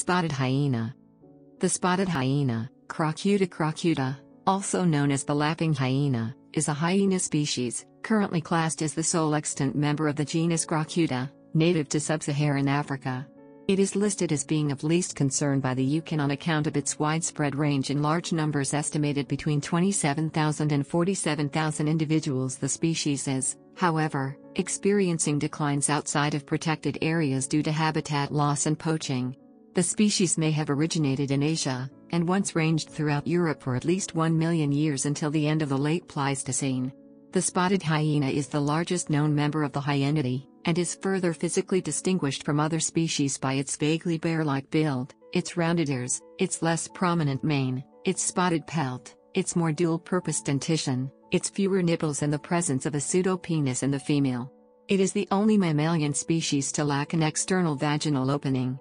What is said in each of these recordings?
Spotted hyena. The spotted hyena, Crocuta, also known as the lapping hyena, is a hyena species, currently classed as the sole extant member of the genus Crocuta, native to Sub-Saharan Africa. It is listed as being of least concern by the IUCN on account of its widespread range in large numbers, estimated between 27,000 and 47,000 individuals. The species is, however, experiencing declines outside of protected areas due to habitat loss and poaching. The species may have originated in Asia, and once ranged throughout Europe for at least 1 million years until the end of the Late Pleistocene. The spotted hyena is the largest known member of the Hyaenidae, and is further physically distinguished from other species by its vaguely bear-like build, its rounded ears, its less prominent mane, its spotted pelt, its more dual-purpose dentition, its fewer nipples, and the presence of a pseudo-penis in the female. It is the only mammalian species to lack an external vaginal opening.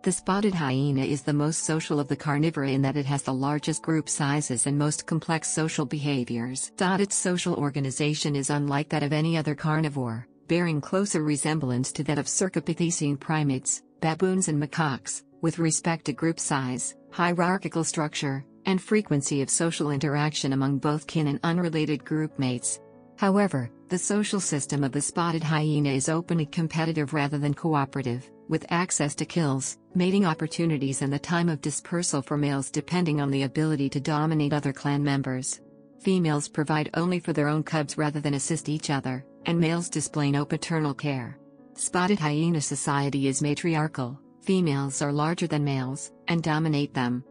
The spotted hyena is the most social of the carnivora in that it has the largest group sizes and most complex social behaviors. Its social organization is unlike that of any other carnivore, bearing closer resemblance to that of Cercopithecine primates, baboons and macaques, with respect to group size, hierarchical structure, and frequency of social interaction among both kin and unrelated group mates. However, the social system of the spotted hyena is openly competitive rather than cooperative, with access to kills, mating opportunities and the time of dispersal for males depending on the ability to dominate other clan members. Females provide only for their own cubs rather than assist each other, and males display no paternal care. Spotted hyena society is matriarchal, females are larger than males, and dominate them.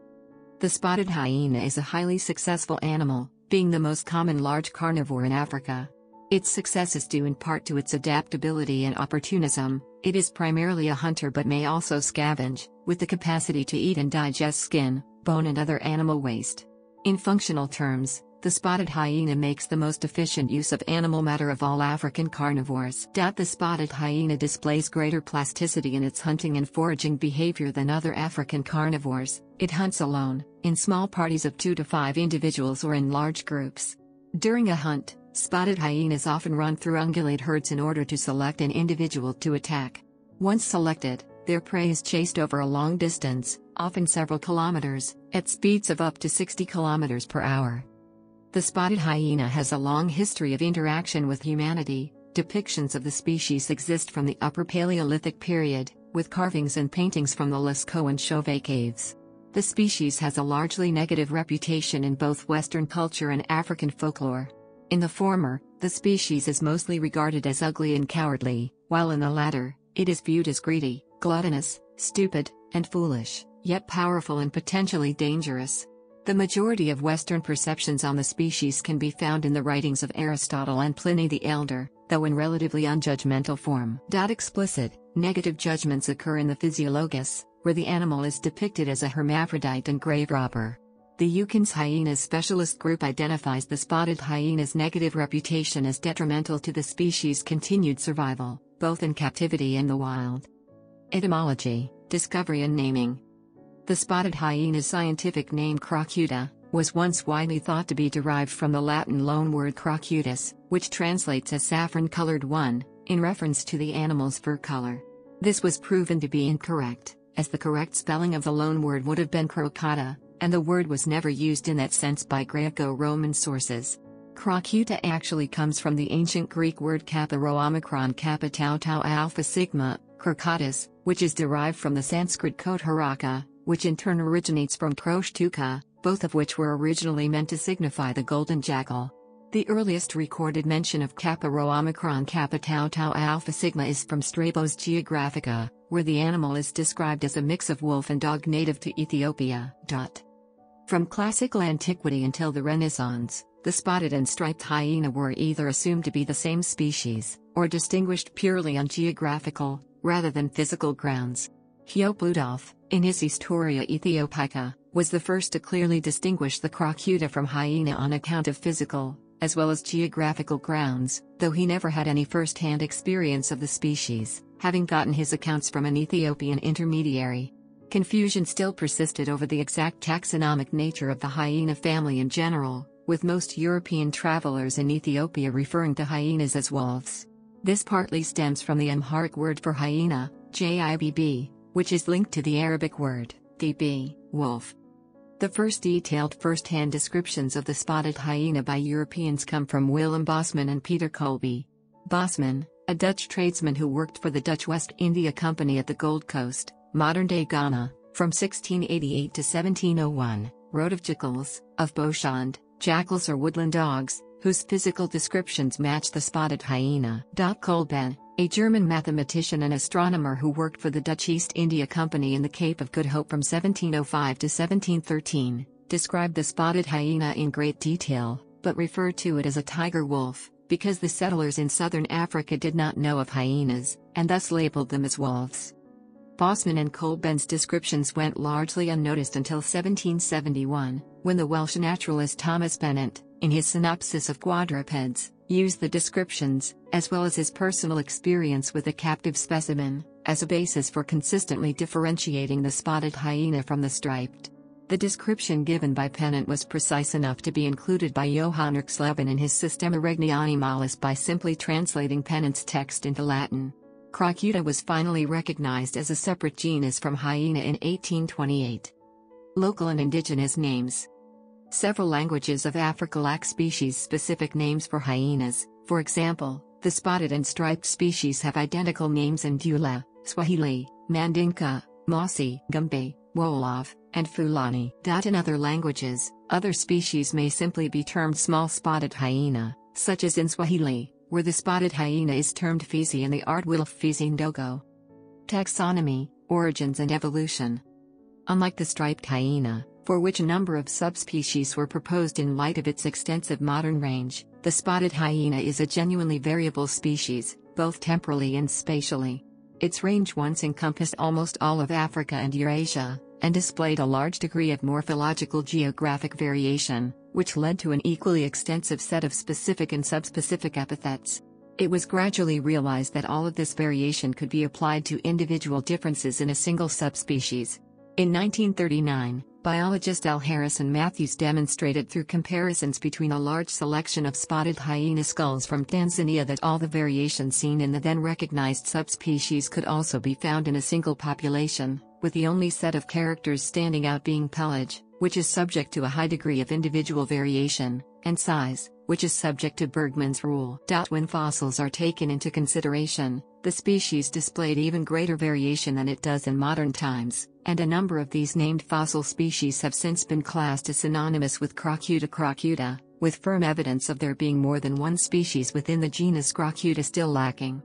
The spotted hyena is a highly successful animal, being the most common large carnivore in Africa. Its success is due in part to its adaptability and opportunism. It is primarily a hunter but may also scavenge, with the capacity to eat and digest skin, bone and other animal waste. In functional terms, the spotted hyena makes the most efficient use of animal matter of all African carnivores. The spotted hyena displays greater plasticity in its hunting and foraging behavior than other African carnivores. It hunts alone, in small parties of 2 to 5 individuals or in large groups. During a hunt, spotted hyenas often run through ungulate herds in order to select an individual to attack. Once selected, their prey is chased over a long distance, often several kilometers, at speeds of up to 60 kilometers per hour. The spotted hyena has a long history of interaction with humanity. Depictions of the species exist from the Upper Paleolithic period, with carvings and paintings from the Lascaux and Chauvet caves. The species has a largely negative reputation in both Western culture and African folklore. In the former, the species is mostly regarded as ugly and cowardly, while in the latter, it is viewed as greedy, gluttonous, stupid, and foolish, yet powerful and potentially dangerous. The majority of Western perceptions on the species can be found in the writings of Aristotle and Pliny the Elder, though in relatively unjudgmental form. Explicit, negative judgments occur in the Physiologus, where the animal is depicted as a hermaphrodite and grave robber. The IUCN's Hyenas Specialist Group identifies the spotted hyena's negative reputation as detrimental to the species' continued survival, both in captivity and the wild. Etymology, discovery and naming. The spotted hyena's scientific name Crocuta was once widely thought to be derived from the Latin loanword crocutus, which translates as saffron-colored one, in reference to the animal's fur color. This was proven to be incorrect, as the correct spelling of the loanword would have been crocata, and the word was never used in that sense by Greco-Roman sources. Crocuta actually comes from the ancient Greek word kappa rho omicron kappa tau tau alpha sigma, crocatus, which is derived from the Sanskrit code haraka, which in turn originates from Crocuta, both of which were originally meant to signify the golden jackal. The earliest recorded mention of kappa rho omicron kappa tau tau alpha sigma is from Strabo's Geographica, where the animal is described as a mix of wolf and dog native to Ethiopia. From classical antiquity until the Renaissance, the spotted and striped hyena were either assumed to be the same species, or distinguished purely on geographical, rather than physical grounds. Hiope Ludolf, in his Historia Ethiopica, was the first to clearly distinguish the Crocuta from hyena on account of physical, as well as geographical grounds, though he never had any first-hand experience of the species, having gotten his accounts from an Ethiopian intermediary. Confusion still persisted over the exact taxonomic nature of the hyena family in general, with most European travelers in Ethiopia referring to hyenas as wolves. This partly stems from the Amharic word for hyena, jibb, which is linked to the Arabic word, db, wolf. The first detailed first-hand descriptions of the spotted hyena by Europeans come from Willem Bosman and Peter Colby. Bosman, a Dutch tradesman who worked for the Dutch West India Company at the Gold Coast, modern-day Ghana, from 1688 to 1701, wrote of jackals, of boschand, jackals or woodland dogs, whose physical descriptions match the spotted hyena. Kolben, a German mathematician and astronomer who worked for the Dutch East India Company in the Cape of Good Hope from 1705 to 1713, described the spotted hyena in great detail, but referred to it as a tiger wolf, because the settlers in southern Africa did not know of hyenas, and thus labeled them as wolves. Bosman and Kolben's descriptions went largely unnoticed until 1771, when the Welsh naturalist Thomas Bennett, in his Synopsis of Quadrupeds, used the descriptions, as well as his personal experience with a captive specimen, as a basis for consistently differentiating the spotted hyena from the striped. The description given by Pennant was precise enough to be included by Johann Erxleben in his Systema Regnianimalis by simply translating Pennant's text into Latin. Crocuta was finally recognized as a separate genus from hyena in 1828. Local and indigenous names. Several languages of Africa lack species-specific names for hyenas. For example, the spotted and striped species have identical names in Dula, Swahili, Mandinka, Mossi, Gumbe, Wolof, and Fulani. In other languages, other species may simply be termed small spotted hyena, such as in Swahili, where the spotted hyena is termed Fizi and the Aardwolf Fizi Ndogo. Taxonomy, origins and evolution. Unlike the striped hyena, for which a number of subspecies were proposed in light of its extensive modern range, the spotted hyena is a genuinely variable species, both temporally and spatially. Its range once encompassed almost all of Africa and Eurasia, and displayed a large degree of morphological geographic variation, which led to an equally extensive set of specific and subspecific epithets. It was gradually realized that all of this variation could be applied to individual differences in a single subspecies. In 1939, biologist L. Harrison Matthews demonstrated through comparisons between a large selection of spotted hyena skulls from Tanzania that all the variation seen in the then recognized subspecies could also be found in a single population, with the only set of characters standing out being pelage, which is subject to a high degree of individual variation, and size, which is subject to Bergmann's rule. When fossils are taken into consideration, the species displayed even greater variation than it does in modern times, and a number of these named fossil species have since been classed as synonymous with Crocuta, with firm evidence of there being more than one species within the genus Crocuta still lacking.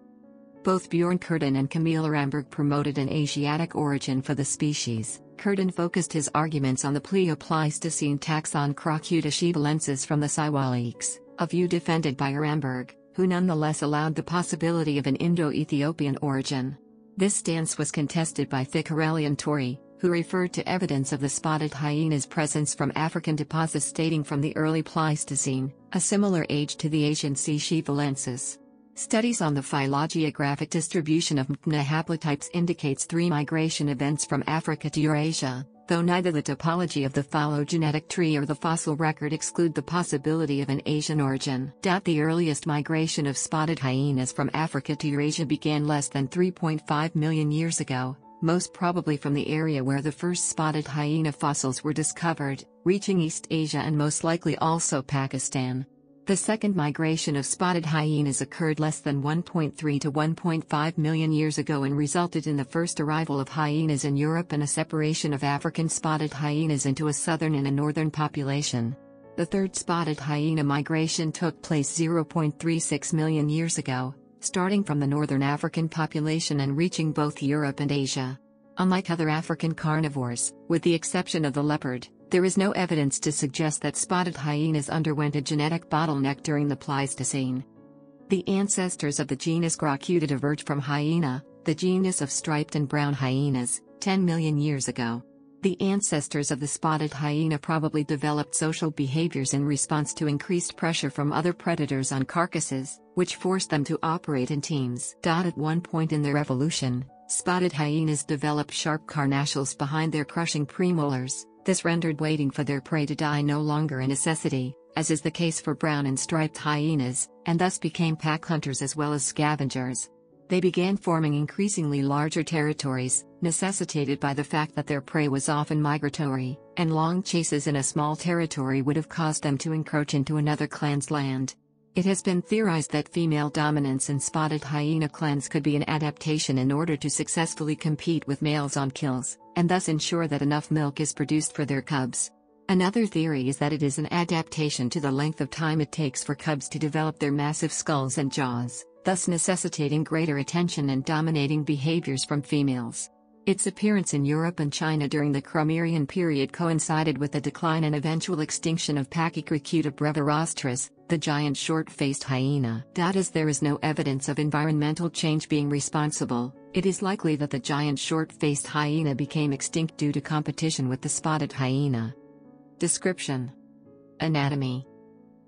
Both Bjorn Curtin and Camille Ramberg promoted an Asiatic origin for the species. Curtin focused his arguments on the Pleistocene taxon Crocuta schivalensis from the Siwaliks, a view defended by Ramberg, who nonetheless allowed the possibility of an Indo-Ethiopian origin. This stance was contested by Ficcarelli and Torrey, who referred to evidence of the spotted hyena's presence from African deposits dating from the early Pleistocene, a similar age to the Asian C. schivalensis. Studies on the phylogeographic distribution of MPNA haplotypes indicates 3 migration events from Africa to Eurasia, though neither the topology of the phylogenetic tree or the fossil record exclude the possibility of an Asian origin. The earliest migration of spotted hyenas from Africa to Eurasia began less than 3.5 million years ago, most probably from the area where the first spotted hyena fossils were discovered, reaching East Asia and most likely also Pakistan. The second migration of spotted hyenas occurred less than 1.3 to 1.5 million years ago and resulted in the first arrival of hyenas in Europe and a separation of African spotted hyenas into a southern and a northern population. The third spotted hyena migration took place 0.36 million years ago, starting from the northern African population and reaching both Europe and Asia. Unlike other African carnivores, with the exception of the leopard, there is no evidence to suggest that spotted hyenas underwent a genetic bottleneck during the Pleistocene. The ancestors of the genus Crocuta diverged from hyena, the genus of striped and brown hyenas, 10 million years ago. The ancestors of the spotted hyena probably developed social behaviors in response to increased pressure from other predators on carcasses, which forced them to operate in teams. At one point in their evolution, spotted hyenas developed sharp carnassials behind their crushing premolars. This rendered waiting for their prey to die no longer a necessity, as is the case for brown and striped hyenas, and thus became pack hunters as well as scavengers. They began forming increasingly larger territories, necessitated by the fact that their prey was often migratory, and long chases in a small territory would have caused them to encroach into another clan's land. It has been theorized that female dominance in spotted hyena clans could be an adaptation in order to successfully compete with males on kills, and thus ensure that enough milk is produced for their cubs. Another theory is that it is an adaptation to the length of time it takes for cubs to develop their massive skulls and jaws, thus necessitating greater attention and dominating behaviors from females. Its appearance in Europe and China during the Cromerian period coincided with the decline and eventual extinction of Crocuta brevirostris, the giant short-faced hyena. As there is no evidence of environmental change being responsible, it is likely that the giant short-faced hyena became extinct due to competition with the spotted hyena. Description. Anatomy.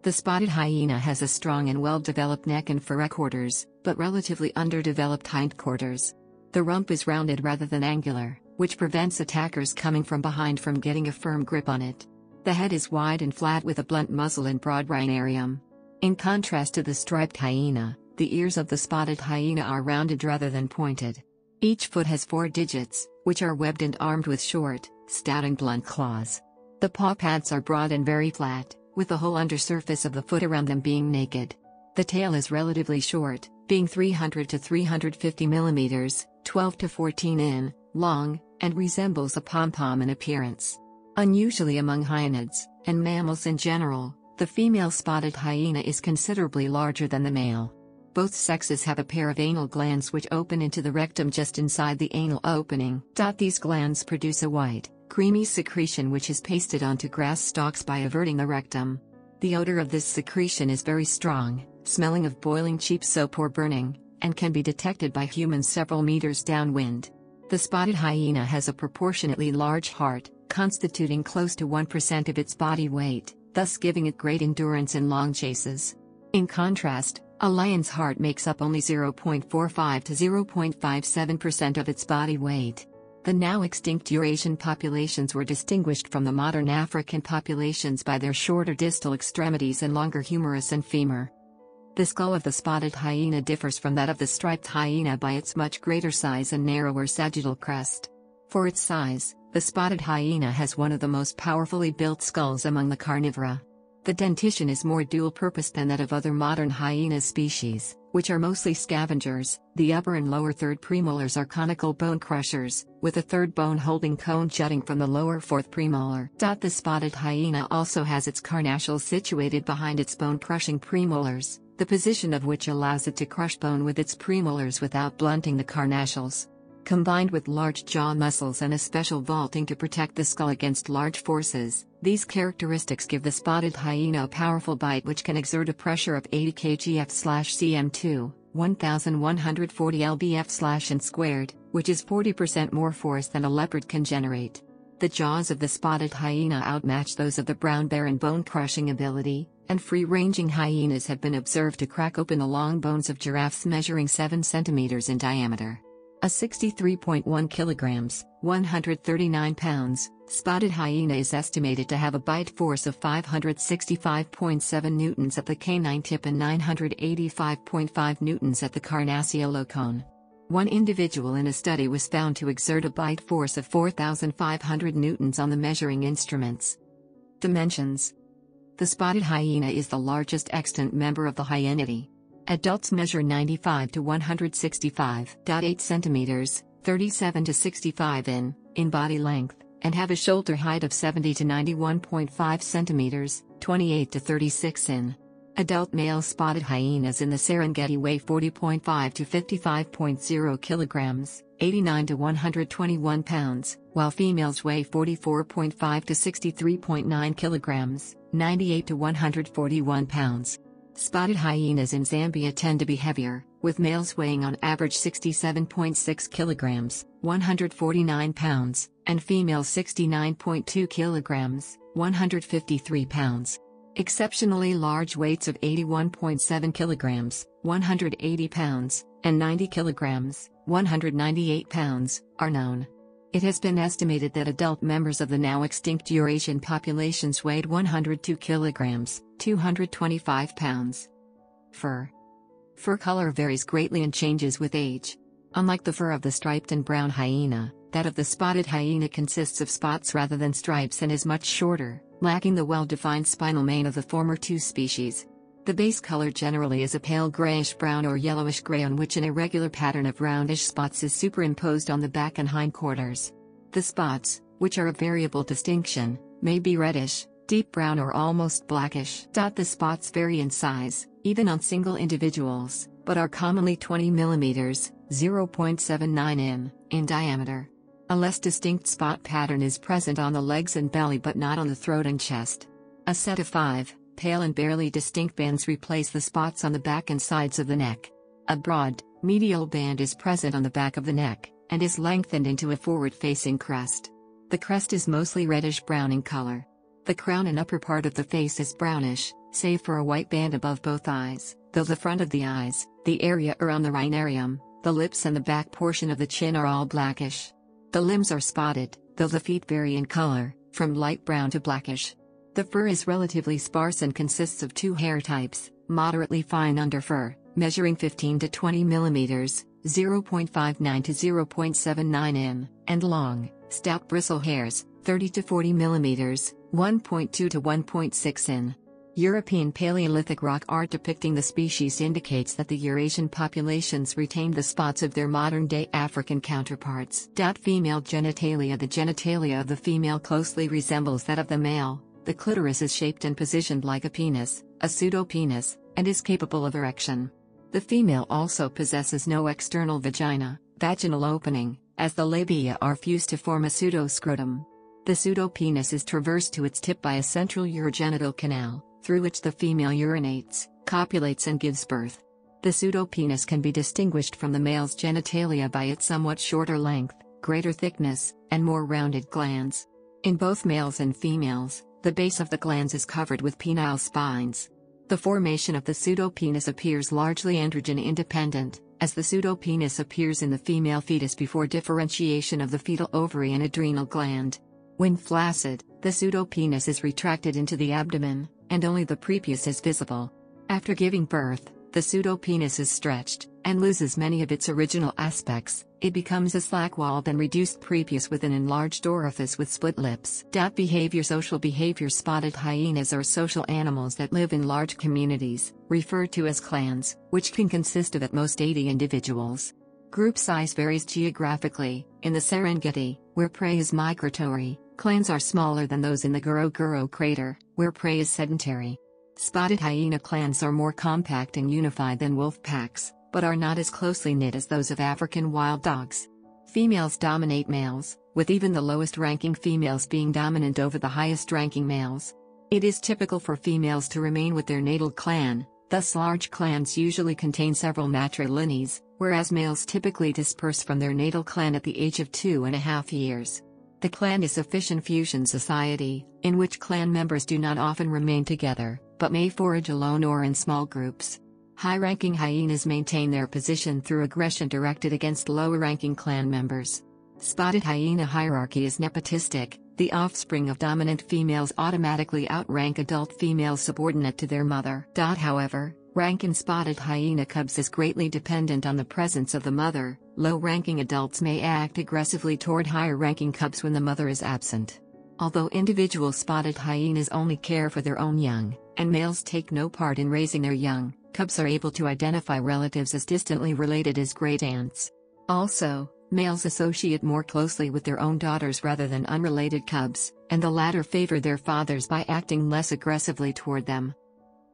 The spotted hyena has a strong and well-developed neck and forequarters, but relatively underdeveloped hindquarters. The rump is rounded rather than angular, which prevents attackers coming from behind from getting a firm grip on it. The head is wide and flat with a blunt muzzle and broad rhinarium. In contrast to the striped hyena, the ears of the spotted hyena are rounded rather than pointed. Each foot has 4 digits, which are webbed and armed with short, stout and blunt claws. The paw pads are broad and very flat, with the whole undersurface of the foot around them being naked. The tail is relatively short, being 300 to 350 mm, 12 to 14 in, long, and resembles a pom-pom in appearance. Unusually among hyenids, and mammals in general, the female spotted hyena is considerably larger than the male. Both sexes have a pair of anal glands which open into the rectum just inside the anal opening. These glands produce a white, creamy secretion which is pasted onto grass stalks by averting the rectum. The odor of this secretion is very strong, smelling of boiling cheap soap or burning, and can be detected by humans several meters downwind. The spotted hyena has a proportionately large heart, constituting close to 1% of its body weight, thus giving it great endurance in long chases. In contrast, a lion's heart makes up only 0.45 to 0.57% of its body weight. The now extinct Eurasian populations were distinguished from the modern African populations by their shorter distal extremities and longer humerus and femur. The skull of the spotted hyena differs from that of the striped hyena by its much greater size and narrower sagittal crest. For its size, the spotted hyena has one of the most powerfully built skulls among the carnivora. The dentition is more dual-purpose than that of other modern hyena species, which are mostly scavengers. The upper and lower third premolars are conical bone crushers, with a third bone-holding cone jutting from the lower fourth premolar. The spotted hyena also has its carnassials situated behind its bone-crushing premolars, the position of which allows it to crush bone with its premolars without blunting the carnassials. Combined with large jaw muscles and a special vaulting to protect the skull against large forces, these characteristics give the spotted hyena a powerful bite which can exert a pressure of 80 kgf/cm2, 1140 lbf/in², which is 40% more force than a leopard can generate. The jaws of the spotted hyena outmatch those of the brown bear in bone-crushing ability, and free-ranging hyenas have been observed to crack open the long bones of giraffes measuring 7 cm in diameter. A 63.1 kilograms, 139 pounds, spotted hyena is estimated to have a bite force of 565.7 newtons at the canine tip and 985.5 newtons at the carnassiolocone. One individual in a study was found to exert a bite force of 4,500 newtons on the measuring instruments. Dimensions. The spotted hyena is the largest extant member of the Hyaenidae. Adults measure 95 to 165.8 centimeters, 37 to 65 in body length, and have a shoulder height of 70 to 91.5 centimeters, 28 to 36 in. Adult male spotted hyenas in the Serengeti weigh 40.5 to 55.0 kilograms, 89 to 121 pounds, while females weigh 44.5 to 63.9 kilograms, 98 to 141 pounds. Spotted hyenas in Zambia tend to be heavier, with males weighing on average 67.6 kilograms, 149 pounds, and females 69.2 kilograms, 153 pounds. Exceptionally large weights of 81.7 kilograms, 180 pounds, and 90 kilograms, 198 pounds, are known. It has been estimated that adult members of the now extinct Eurasian populations weighed 102 kilograms, 225 pounds. Fur. Fur color varies greatly and changes with age. Unlike the fur of the striped and brown hyena, that of the spotted hyena consists of spots rather than stripes and is much shorter, lacking the well-defined spinal mane of the former two species. The base color generally is a pale grayish-brown or yellowish-gray on which an irregular pattern of roundish spots is superimposed on the back and hindquarters. The spots, which are of variable distinction, may be reddish, deep brown or almost blackish. The spots vary in size, even on single individuals, but are commonly 20 mm (0.79 in) in diameter. A less distinct spot pattern is present on the legs and belly but not on the throat and chest. A set of 5, pale and barely distinct bands replace the spots on the back and sides of the neck. A broad, medial band is present on the back of the neck, and is lengthened into a forward-facing crest. The crest is mostly reddish-brown in color. The crown and upper part of the face is brownish, save for a white band above both eyes, though the front of the eyes, the area around the rhinarium, the lips and the back portion of the chin are all blackish. The limbs are spotted, though the feet vary in color, from light brown to blackish. The fur is relatively sparse and consists of 2 hair types: moderately fine underfur, measuring 15 to 20 mm, 0.59 to 0.79 in, and long, stout bristle hairs, 30 to 40 mm, 1.2 to 1.6 in. European Paleolithic rock art depicting the species indicates that the Eurasian populations retained the spots of their modern-day African counterparts. Female genitalia. The genitalia of the female closely resembles that of the male. The clitoris is shaped and positioned like a penis, a pseudo-penis, and is capable of erection. The female also possesses no external vagina, vaginal opening, as the labia are fused to form a pseudoscrotum. The pseudo-penis is traversed to its tip by a central urogenital canal, through which the female urinates, copulates and gives birth. The pseudo-penis can be distinguished from the male's genitalia by its somewhat shorter length, greater thickness, and more rounded glands. In both males and females, the base of the glands is covered with penile spines. The formation of the pseudo-penis appears largely androgen-independent, as the pseudo-penis appears in the female fetus before differentiation of the fetal ovary and adrenal gland. When flaccid, the pseudo-penis is retracted into the abdomen, and only the prepuce is visible. After giving birth, the pseudo-penis is stretched, and loses many of its original aspects. It becomes a slack-walled and reduced prepuce with an enlarged orifice with split lips. Behavior. Social behavior. Spotted hyenas are social animals that live in large communities, referred to as clans, which can consist of at most 80 individuals. Group size varies geographically. In the Serengeti, where prey is migratory, clans are smaller than those in the Ngorongoro crater, where prey is sedentary. Spotted hyena clans are more compact and unified than wolf packs, but are not as closely knit as those of African wild dogs. Females dominate males, with even the lowest-ranking females being dominant over the highest-ranking males. It is typical for females to remain with their natal clan, thus large clans usually contain several matrilineae, whereas males typically disperse from their natal clan at the age of 2.5 years. The clan is a fission fusion society, in which clan members do not often remain together, but may forage alone or in small groups. High-ranking hyenas maintain their position through aggression directed against lower-ranking clan members. Spotted hyena hierarchy is nepotistic. The offspring of dominant females automatically outrank adult females subordinate to their mother. However, rank in spotted hyena cubs is greatly dependent on the presence of the mother. Low-ranking adults may act aggressively toward higher-ranking cubs when the mother is absent. Although individual spotted hyenas only care for their own young, and males take no part in raising their young, cubs are able to identify relatives as distantly related as great aunts. Also, males associate more closely with their own daughters rather than unrelated cubs, and the latter favor their fathers by acting less aggressively toward them.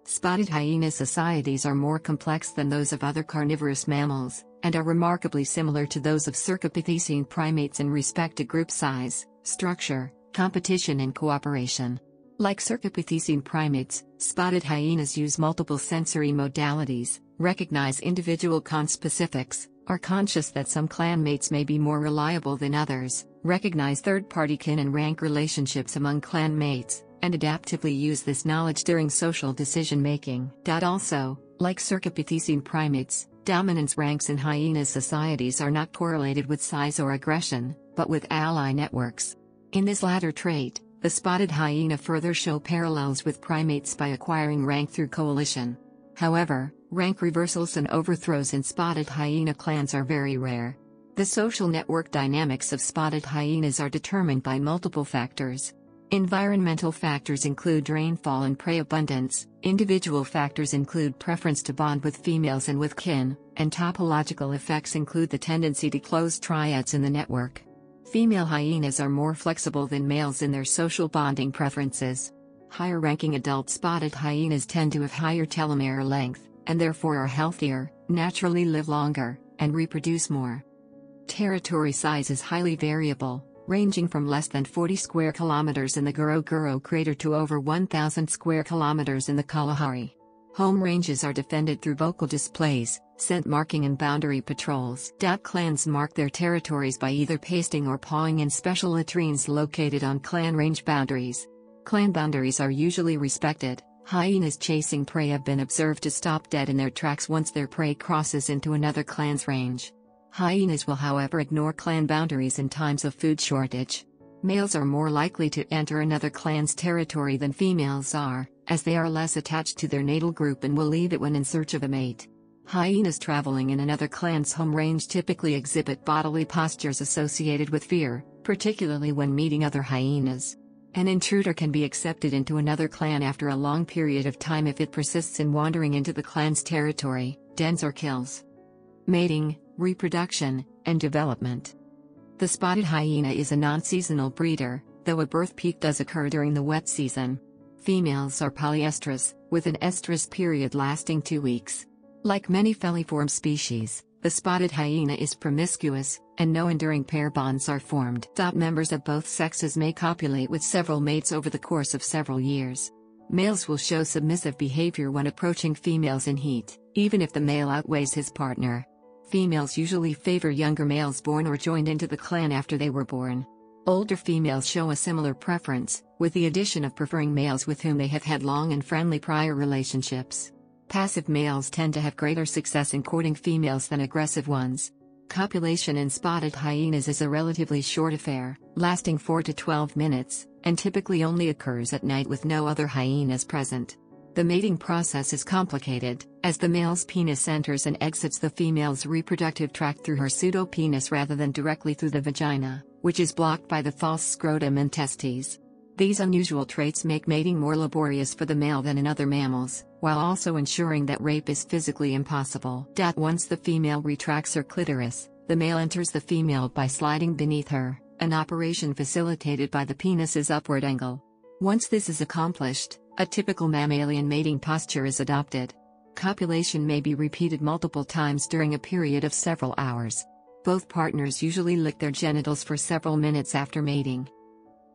Spotted hyena societies are more complex than those of other carnivorous mammals, and are remarkably similar to those of Cercopithecine primates in respect to group size, structure, competition and cooperation. Like Cercopithecine primates, spotted hyenas use multiple sensory modalities, recognize individual conspecifics, are conscious that some clanmates may be more reliable than others, recognize third-party kin and rank relationships among clanmates, and adaptively use this knowledge during social decision-making. Also, like Cercopithecine primates, dominance ranks in hyena societies are not correlated with size or aggression, but with ally networks. In this latter trait, the spotted hyena further show parallels with primates by acquiring rank through coalition. However, rank reversals and overthrows in spotted hyena clans are very rare. The social network dynamics of spotted hyenas are determined by multiple factors. Environmental factors include rainfall and prey abundance, individual factors include preference to bond with females and with kin, and topological effects include the tendency to close triads in the network. Female hyenas are more flexible than males in their social bonding preferences. Higher-ranking adult spotted hyenas tend to have higher telomere length, and therefore are healthier, naturally live longer, and reproduce more. Territory size is highly variable, ranging from less than 40 square kilometers in the Ngorongoro crater to over 1,000 square kilometers in the Kalahari. Home ranges are defended through vocal displays, scent marking and boundary patrols. Clans mark their territories by either pasting or pawing in special latrines located on clan range boundaries. Clan boundaries are usually respected. Hyenas chasing prey have been observed to stop dead in their tracks once their prey crosses into another clan's range. Hyenas will however ignore clan boundaries in times of food shortage. Males are more likely to enter another clan's territory than females are, as they are less attached to their natal group and will leave it when in search of a mate. Hyenas traveling in another clan's home range typically exhibit bodily postures associated with fear, particularly when meeting other hyenas. An intruder can be accepted into another clan after a long period of time if it persists in wandering into the clan's territory, dens or kills. Mating, reproduction, and development. The spotted hyena is a non-seasonal breeder, though a birth peak does occur during the wet season. Females are polyestrous, with an estrus period lasting 2 weeks. Like many feliform species, the spotted hyena is promiscuous, and no enduring pair bonds are formed. Members of both sexes may copulate with several mates over the course of several years. Males will show submissive behavior when approaching females in heat, even if the male outweighs his partner. Females usually favor younger males born or joined into the clan after they were born. Older females show a similar preference, with the addition of preferring males with whom they have had long and friendly prior relationships. Passive males tend to have greater success in courting females than aggressive ones. Copulation in spotted hyenas is a relatively short affair, lasting 4 to 12 minutes, and typically only occurs at night with no other hyenas present. The mating process is complicated, as the male's penis enters and exits the female's reproductive tract through her pseudo-penis rather than directly through the vagina, which is blocked by the false scrotum and testes. These unusual traits make mating more laborious for the male than in other mammals, while also ensuring that rape is physically impossible. Once the female retracts her clitoris, the male enters the female by sliding beneath her, an operation facilitated by the penis's upward angle. Once this is accomplished, a typical mammalian mating posture is adopted. Copulation may be repeated multiple times during a period of several hours. Both partners usually lick their genitals for several minutes after mating.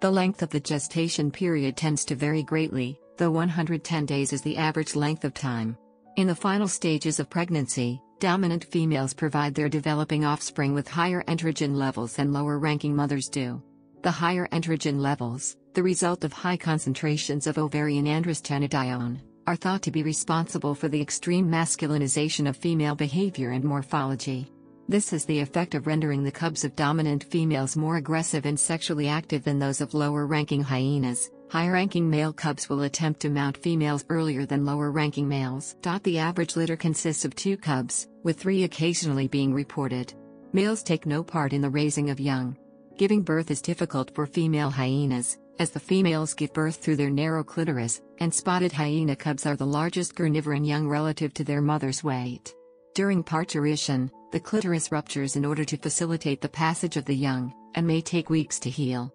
The length of the gestation period tends to vary greatly, though 110 days is the average length of time. In the final stages of pregnancy, dominant females provide their developing offspring with higher androgen levels than lower-ranking mothers do. The higher androgen levels, the result of high concentrations of ovarian androstenedione, are thought to be responsible for the extreme masculinization of female behavior and morphology. This has the effect of rendering the cubs of dominant females more aggressive and sexually active than those of lower-ranking hyenas. Higher-ranking male cubs will attempt to mount females earlier than lower-ranking males. The average litter consists of 2 cubs, with 3 occasionally being reported. Males take no part in the raising of young. Giving birth is difficult for female hyenas, as the females give birth through their narrow clitoris, and spotted hyena cubs are the largest carnivorous young relative to their mother's weight. During parturition, the clitoris ruptures in order to facilitate the passage of the young, and may take weeks to heal.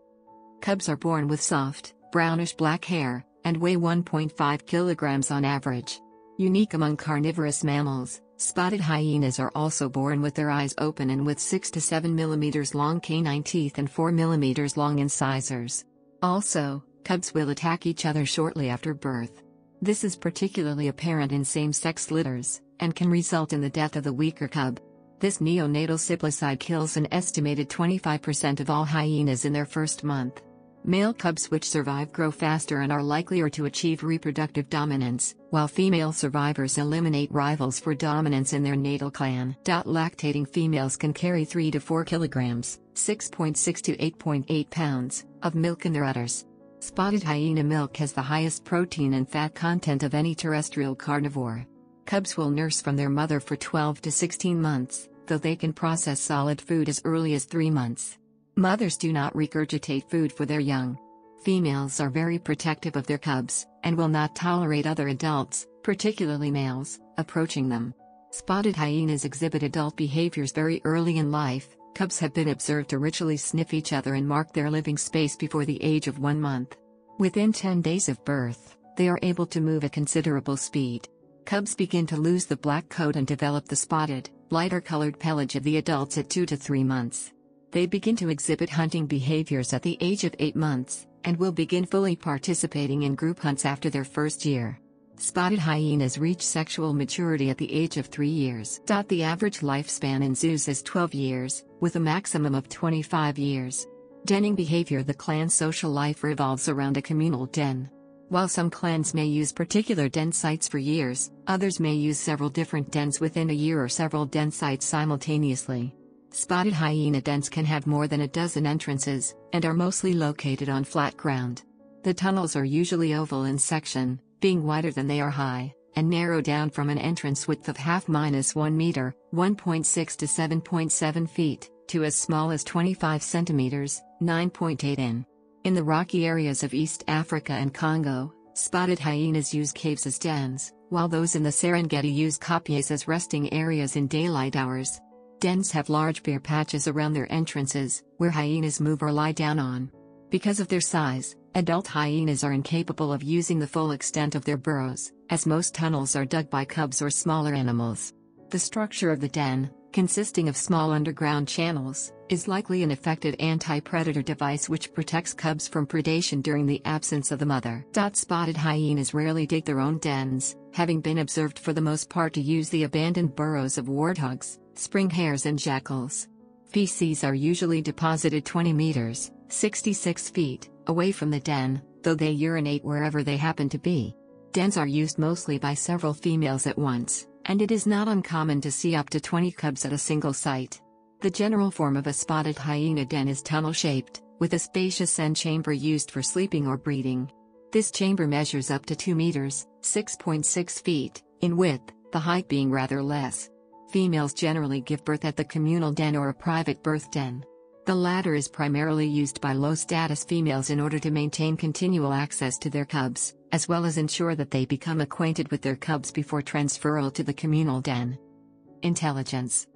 Cubs are born with soft, brownish-black hair, and weigh 1.5 kilograms on average. Unique among carnivorous mammals, spotted hyenas are also born with their eyes open and with 6 to 7 mm long canine teeth and 4 mm long incisors. Also, cubs will attack each other shortly after birth. This is particularly apparent in same-sex litters, and can result in the death of the weaker cub. This neonatal ciplicide kills an estimated 25% of all hyenas in their first month. Male cubs which survive grow faster and are likelier to achieve reproductive dominance, while female survivors eliminate rivals for dominance in their natal clan. Lactating females can carry 3 to 4 kilograms, 6.6 to 8.8 pounds, of milk in their udders. Spotted hyena milk has the highest protein and fat content of any terrestrial carnivore. Cubs will nurse from their mother for 12 to 16 months, though they can process solid food as early as 3 months. Mothers do not regurgitate food for their young. Females are very protective of their cubs, and will not tolerate other adults, particularly males, approaching them. Spotted hyenas exhibit adult behaviors very early in life. Cubs have been observed to ritually sniff each other and mark their living space before the age of 1 month. Within 10 days of birth, they are able to move at considerable speed. Cubs begin to lose the black coat and develop the spotted, lighter-colored pelage of the adults at 2 to 3 months. They begin to exhibit hunting behaviors at the age of 8 months, and will begin fully participating in group hunts after their first year. Spotted hyenas reach sexual maturity at the age of 3 years. The average lifespan in zoos is 12 years, with a maximum of 25 years. Denning behavior. The clan social life revolves around a communal den. While some clans may use particular den sites for years, others may use several different dens within a year or several den sites simultaneously. Spotted hyena dens can have more than a dozen entrances, and are mostly located on flat ground. The tunnels are usually oval in section, being wider than they are high, and narrow down from an entrance width of ±1 meter, 1.6 to 7.7 feet, to as small as 25 centimeters, 9.8 in. In the rocky areas of East Africa and Congo, spotted hyenas use caves as dens, while those in the Serengeti use kopjes as resting areas in daylight hours. Dens have large bare patches around their entrances, where hyenas move or lie down on. Because of their size, adult hyenas are incapable of using the full extent of their burrows, as most tunnels are dug by cubs or smaller animals. The structure of the den, consisting of small underground channels, is likely an effective anti-predator device which protects cubs from predation during the absence of the mother. Spotted hyenas rarely dig their own dens, having been observed for the most part to use the abandoned burrows of warthogs, spring hares and jackals. Feces are usually deposited 20 meters, 66 feet, away from the den, though they urinate wherever they happen to be. Dens are used mostly by several females at once, and it is not uncommon to see up to 20 cubs at a single site. The general form of a spotted hyena den is tunnel-shaped, with a spacious end chamber used for sleeping or breeding. This chamber measures up to 2 meters, 6.6 feet, in width, the height being rather less. Females generally give birth at the communal den or a private birth den. The latter is primarily used by low-status females in order to maintain continual access to their cubs, as well as ensure that they become acquainted with their cubs before transferal to the communal den. Intelligence.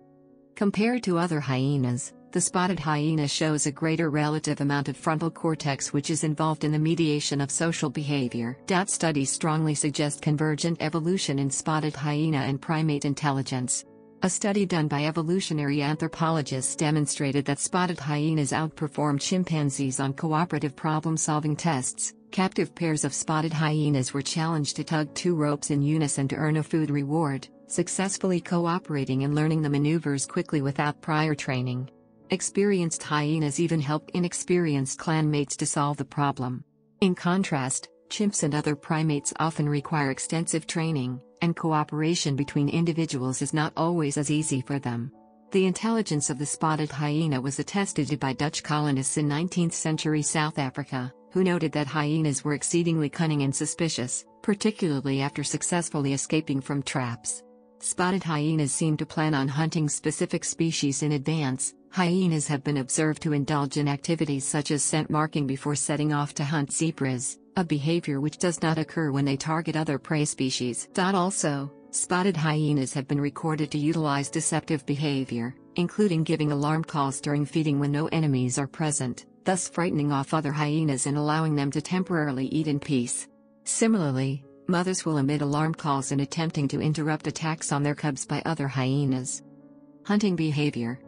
Compared to other hyenas, the spotted hyena shows a greater relative amount of frontal cortex which is involved in the mediation of social behavior. Studies strongly suggest convergent evolution in spotted hyena and primate intelligence. A study done by evolutionary anthropologists demonstrated that spotted hyenas outperformed chimpanzees on cooperative problem-solving tests. Captive pairs of spotted hyenas were challenged to tug 2 ropes in unison to earn a food reward, successfully cooperating and learning the maneuvers quickly without prior training. Experienced hyenas even helped inexperienced clanmates to solve the problem. In contrast, chimps and other primates often require extensive training, and cooperation between individuals is not always as easy for them. The intelligence of the spotted hyena was attested by Dutch colonists in 19th-century South Africa, who noted that hyenas were exceedingly cunning and suspicious, particularly after successfully escaping from traps. Spotted hyenas seem to plan on hunting specific species in advance. Hyenas have been observed to indulge in activities such as scent marking before setting off to hunt zebras, a behavior which does not occur when they target other prey species. Also, spotted hyenas have been recorded to utilize deceptive behavior, including giving alarm calls during feeding when no enemies are present, thus frightening off other hyenas and allowing them to temporarily eat in peace. Similarly, mothers will emit alarm calls in attempting to interrupt attacks on their cubs by other hyenas. Hunting behavior.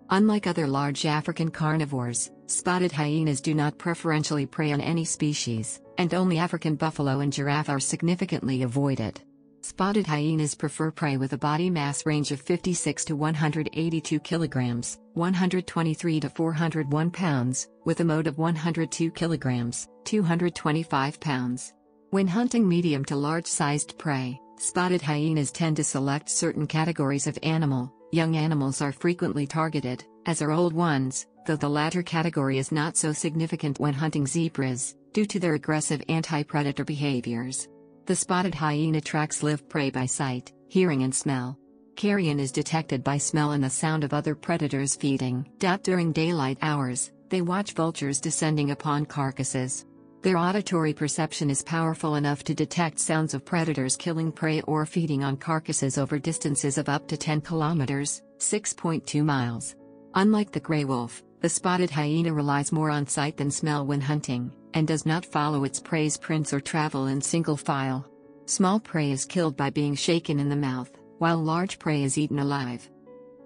Unlike other large African carnivores, spotted hyenas do not preferentially prey on any species, and only African buffalo and giraffe are significantly avoided. Spotted hyenas prefer prey with a body mass range of 56 to 182 kilograms, 123 to 401 pounds, with a mode of 102 kilograms, 225 pounds. When hunting medium to large-sized prey, spotted hyenas tend to select certain categories of animal. Young animals are frequently targeted, as are old ones, though the latter category is not so significant when hunting zebras, due to their aggressive anti-predator behaviors. The spotted hyena tracks live prey by sight, Hearing and smell. Carrion is detected by smell and the sound of other predators feeding. During daylight hours, they watch vultures descending upon carcasses. Their auditory perception is powerful enough to detect sounds of predators killing prey or feeding on carcasses over distances of up to 10 kilometers, 6.2 miles. Unlike the gray wolf, the spotted hyena relies more on sight than smell when hunting, and does not follow its prey's prints or travel in single file. Small prey is killed by being shaken in the mouth, while large prey is eaten alive.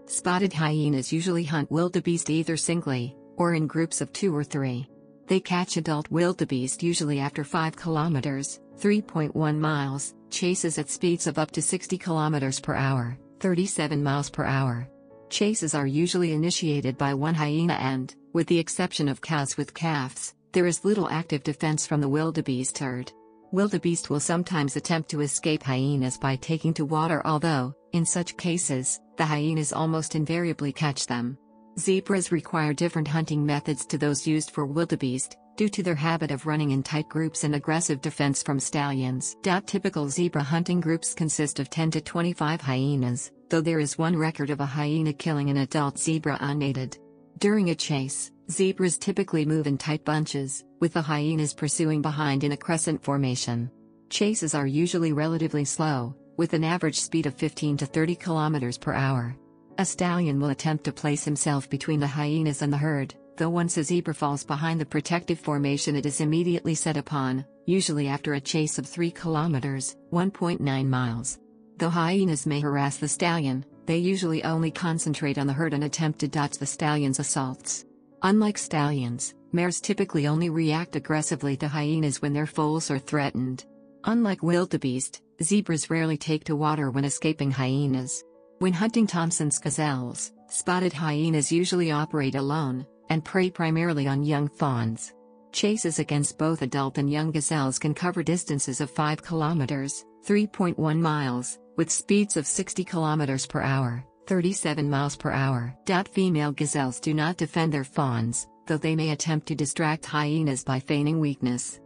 Spotted hyenas usually hunt wildebeest either singly, or in groups of 2 or 3. They catch adult wildebeest usually after 5 kilometers, 3.1 miles, chases at speeds of up to 60 kilometers per hour, 37 miles per hour. Chases are usually initiated by one hyena and, with the exception of cows with calves, there is little active defense from the wildebeest herd. Wildebeest will sometimes attempt to escape hyenas by taking to water, although, in such cases, the hyenas almost invariably catch them. Zebras require different hunting methods to those used for wildebeest, due to their habit of running in tight groups and aggressive defense from stallions. Typical zebra hunting groups consist of 10 to 25 hyenas, though there is one record of a hyena killing an adult zebra unaided. During a chase, zebras typically move in tight bunches, with the hyenas pursuing behind in a crescent formation. Chases are usually relatively slow, with an average speed of 15 to 30 kilometers per hour. A stallion will attempt to place himself between the hyenas and the herd, though once a zebra falls behind the protective formation it is immediately set upon, usually after a chase of 3 kilometers, 1.9 miles. Though hyenas may harass the stallion, they usually only concentrate on the herd and attempt to dodge the stallion's assaults. Unlike stallions, mares typically only react aggressively to hyenas when their foals are threatened. Unlike wildebeest, zebras rarely take to water when escaping hyenas. When hunting Thompson's gazelles, spotted hyenas usually operate alone, and prey primarily on young fawns. Chases against both adult and young gazelles can cover distances of 5 kilometers, 3.1 miles, with speeds of 60 kilometers per hour, 37 miles per hour. Female gazelles do not defend their fawns, though they may attempt to distract hyenas by feigning weakness.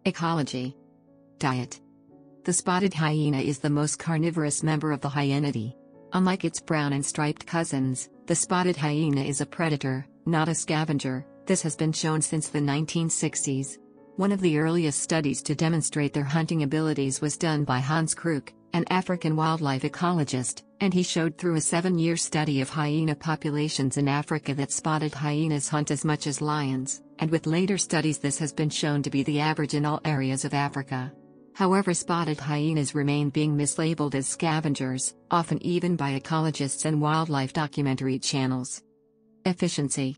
Ecology. Diet. The spotted hyena is the most carnivorous member of the Hyaenidae. Unlike its brown and striped cousins, the spotted hyena is a predator, not a scavenger. This has been shown since the 1960s. One of the earliest studies to demonstrate their hunting abilities was done by Hans Crook, an African wildlife ecologist, and he showed through a 7-year study of hyena populations in Africa that spotted hyenas hunt as much as lions, and with later studies this has been shown to be the average in all areas of Africa. However, spotted hyenas remain being mislabeled as scavengers, often even by ecologists and wildlife documentary channels. Efficiency.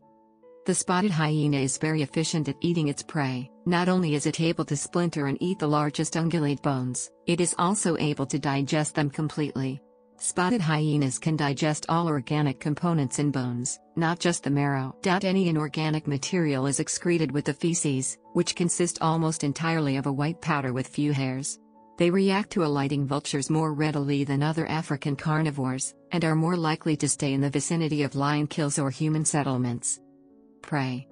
The spotted hyena is very efficient at eating its prey. Not only is it able to splinter and eat the largest ungulate bones, it is also able to digest them completely. Spotted hyenas can digest all organic components in bones, not just the marrow. Any inorganic material is excreted with the feces, which consist almost entirely of a white powder with few hairs. They react to alighting vultures more readily than other African carnivores, and are more likely to stay in the vicinity of lion kills or human settlements. Prey.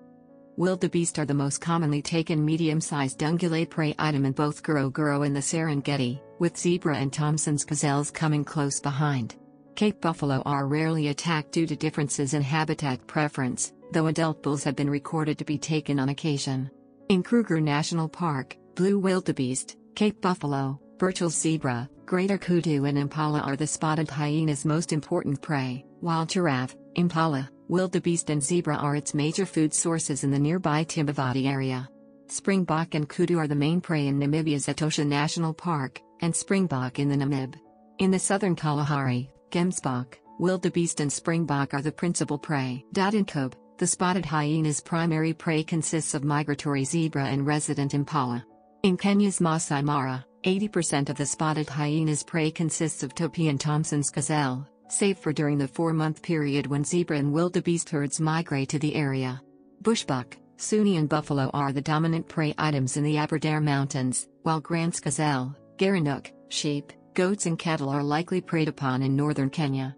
Wildebeest are the most commonly taken medium-sized ungulate prey item in both Ngorongoro and the Serengeti, with zebra and Thompson's gazelles coming close behind. Cape buffalo are rarely attacked due to differences in habitat preference, though adult bulls have been recorded to be taken on occasion. In Kruger National Park, blue wildebeest, Cape buffalo, Burchell's zebra, greater kudu and impala are the spotted hyena's most important prey, while giraffe, impala, wildebeest and zebra are its major food sources in the nearby Timbavati area. Springbok and kudu are the main prey in Namibia's Etosha National Park, and springbok in the Namib. In the southern Kalahari, Gemsbok, wildebeest and springbok are the principal prey. In Kobe, the spotted hyena's primary prey consists of migratory zebra and resident impala. In Kenya's Masai Mara, 80% of the spotted hyena's prey consists of topi and Thompson's gazelle, save for during the 4-month period when zebra and wildebeest herds migrate to the area. Bushbuck, Sunni and buffalo are the dominant prey items in the Aberdare Mountains, while Grant's gazelle, Gerenuk, sheep, goats and cattle are likely preyed upon in northern Kenya.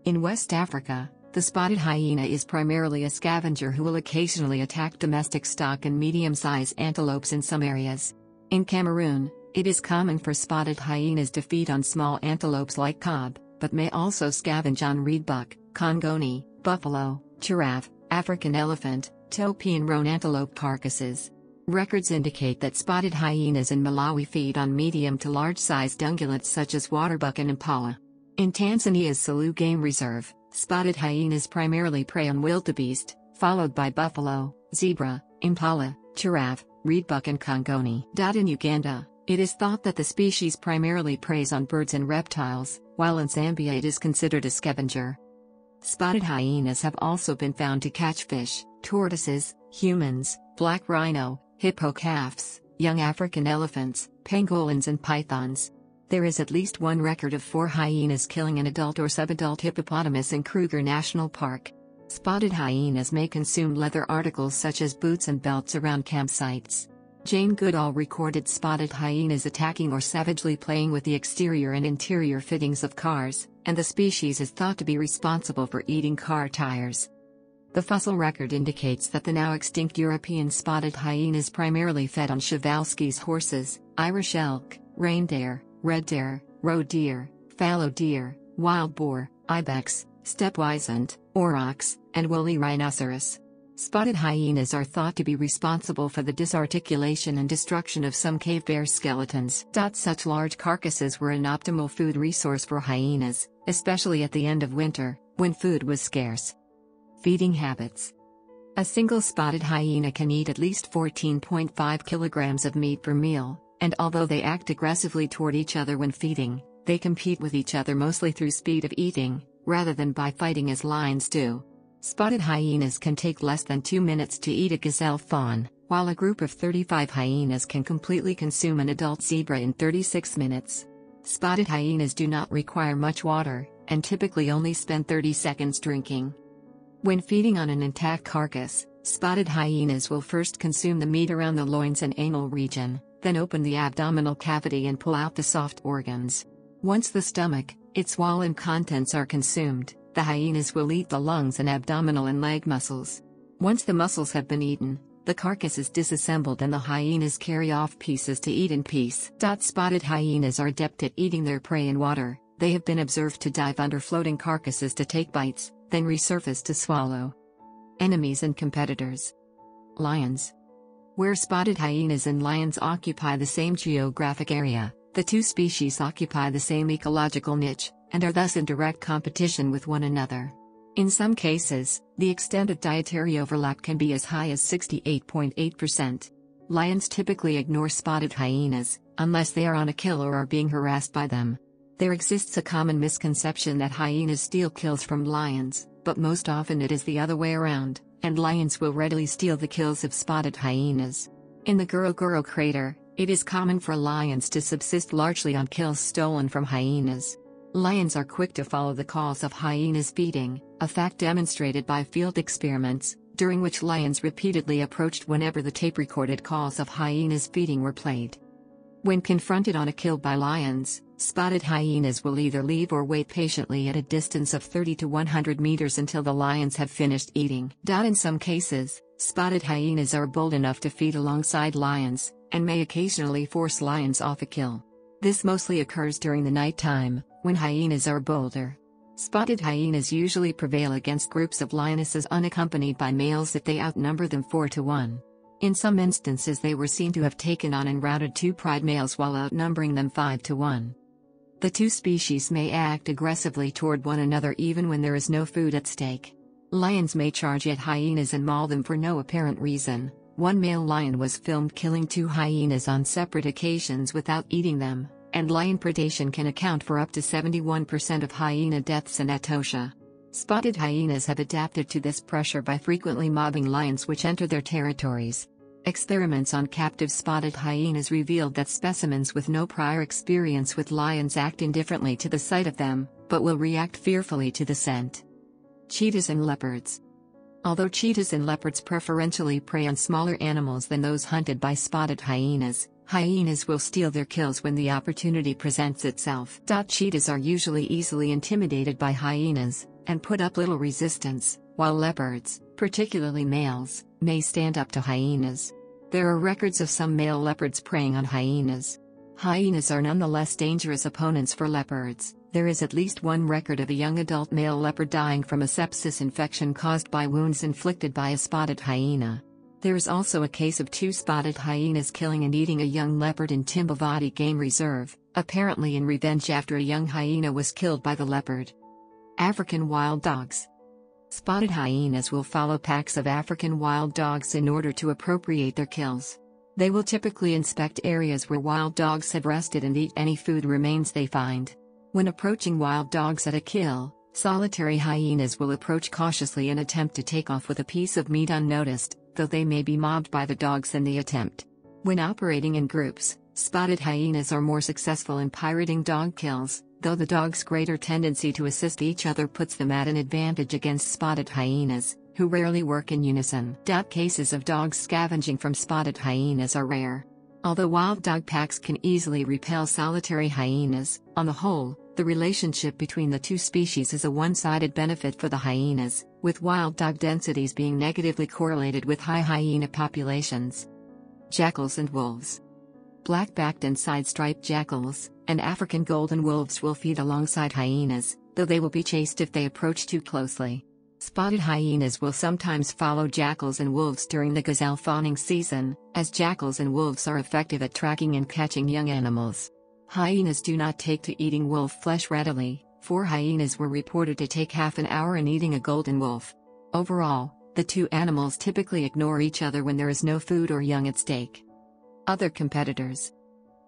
In West Africa, the spotted hyena is primarily a scavenger who will occasionally attack domestic stock and medium-sized antelopes in some areas. In Cameroon, It is common for spotted hyenas to feed on small antelopes like kob, but may also scavenge on reedbuck, congoni, buffalo, giraffe, African elephant, topee and roan antelope carcasses. Records indicate that spotted hyenas in Malawi feed on medium to large-sized ungulates such as waterbuck and impala. In Tanzania's Selous Game Reserve, spotted hyenas primarily prey on wildebeest, followed by buffalo, zebra, impala, giraffe, reedbuck and congoni. In Uganda, it is thought that the species primarily preys on birds and reptiles, while in Zambia it is considered a scavenger. Spotted hyenas have also been found to catch fish, tortoises, humans, black rhino, hippo calves, young African elephants, pangolins and pythons. There is at least one record of 4 hyenas killing an adult or subadult hippopotamus in Kruger National Park. Spotted hyenas may consume leather articles such as boots and belts around campsites. Jane Goodall recorded spotted hyenas attacking or savagely playing with the exterior and interior fittings of cars, and the species is thought to be responsible for eating car tires. The fossil record indicates that the now extinct European spotted hyenas primarily fed on Przewalski's horses, Irish elk, reindeer, red deer, roe deer, fallow deer, wild boar, ibex, steppe wisent, aurochs, and woolly rhinoceros. Spotted hyenas are thought to be responsible for the disarticulation and destruction of some cave bear skeletons. Such large carcasses were an optimal food resource for hyenas, especially at the end of winter, when food was scarce. Feeding habits. A single spotted hyena can eat at least 14.5 kilograms of meat per meal, and although they act aggressively toward each other when feeding, they compete with each other mostly through speed of eating, rather than by fighting as lions do. Spotted hyenas can take less than 2 minutes to eat a gazelle fawn, while a group of 35 hyenas can completely consume an adult zebra in 36 minutes. Spotted hyenas do not require much water, and typically only spend 30 seconds drinking. When feeding on an intact carcass, spotted hyenas will first consume the meat around the loins and anal region, then open the abdominal cavity and pull out the soft organs. Once the stomach, its wall and contents are consumed, the hyenas will eat the lungs and abdominal and leg muscles. Once the muscles have been eaten, the carcass is disassembled and the hyenas carry off pieces to eat in peace. Spotted hyenas are adept at eating their prey in water. They have been observed to dive under floating carcasses to take bites, then resurface to swallow. Enemies and competitors. Lions. Where spotted hyenas and lions occupy the same geographic area, the two species occupy the same ecological niche, and are thus in direct competition with one another. In some cases, the extent of dietary overlap can be as high as 68.8%. Lions typically ignore spotted hyenas, unless they are on a kill or are being harassed by them. There exists a common misconception that hyenas steal kills from lions, but most often it is the other way around, and lions will readily steal the kills of spotted hyenas. In the Ngorongoro crater, it is common for lions to subsist largely on kills stolen from hyenas. Lions are quick to follow the calls of hyenas feeding, a fact demonstrated by field experiments, during which lions repeatedly approached whenever the tape-recorded calls of hyenas feeding were played. When confronted on a kill by lions, spotted hyenas will either leave or wait patiently at a distance of 30 to 100 meters until the lions have finished eating. In some cases, spotted hyenas are bold enough to feed alongside lions, and may occasionally force lions off a kill. This mostly occurs during the nighttime, when hyenas are bolder. Spotted hyenas usually prevail against groups of lionesses unaccompanied by males if they outnumber them 4 to 1. In some instances they were seen to have taken on and routed 2 pride males while outnumbering them 5 to 1. The two species may act aggressively toward one another even when there is no food at stake. Lions may charge at hyenas and maul them for no apparent reason. One male lion was filmed killing 2 hyenas on separate occasions without eating them, and lion predation can account for up to 71% of hyena deaths in Etosha. Spotted hyenas have adapted to this pressure by frequently mobbing lions which enter their territories. Experiments on captive spotted hyenas revealed that specimens with no prior experience with lions act indifferently to the sight of them, but will react fearfully to the scent. Cheetahs and leopards. Although cheetahs and leopards preferentially prey on smaller animals than those hunted by spotted hyenas, hyenas will steal their kills when the opportunity presents itself. Cheetahs are usually easily intimidated by hyenas, and put up little resistance, while leopards, particularly males, may stand up to hyenas. There are records of some male leopards preying on hyenas. Hyenas are nonetheless dangerous opponents for leopards. There is at least one record of a young adult male leopard dying from a sepsis infection caused by wounds inflicted by a spotted hyena. There is also a case of 2 spotted hyenas killing and eating a young leopard in Timbavati Game Reserve, apparently in revenge after a young hyena was killed by the leopard. African wild dogs. Spotted hyenas will follow packs of African wild dogs in order to appropriate their kills. They will typically inspect areas where wild dogs have rested and eat any food remains they find. When approaching wild dogs at a kill, solitary hyenas will approach cautiously and attempt to take off with a piece of meat unnoticed, though they may be mobbed by the dogs in the attempt. When operating in groups, spotted hyenas are more successful in pirating dog kills, though the dog's greater tendency to assist each other puts them at an advantage against spotted hyenas, who rarely work in unison. Cases of dogs scavenging from spotted hyenas are rare. Although wild dog packs can easily repel solitary hyenas, on the whole, the relationship between the two species is a one-sided benefit for the hyenas, with wild dog densities being negatively correlated with high hyena populations. Jackals and wolves. Black-backed and side-striped jackals, and African golden wolves will feed alongside hyenas, though they will be chased if they approach too closely. Spotted hyenas will sometimes follow jackals and wolves during the gazelle fawning season, as jackals and wolves are effective at tracking and catching young animals. Hyenas do not take to eating wolf flesh readily. 4 hyenas were reported to take half an hour in eating a golden wolf. Overall, the two animals typically ignore each other when there is no food or young at stake. Other competitors.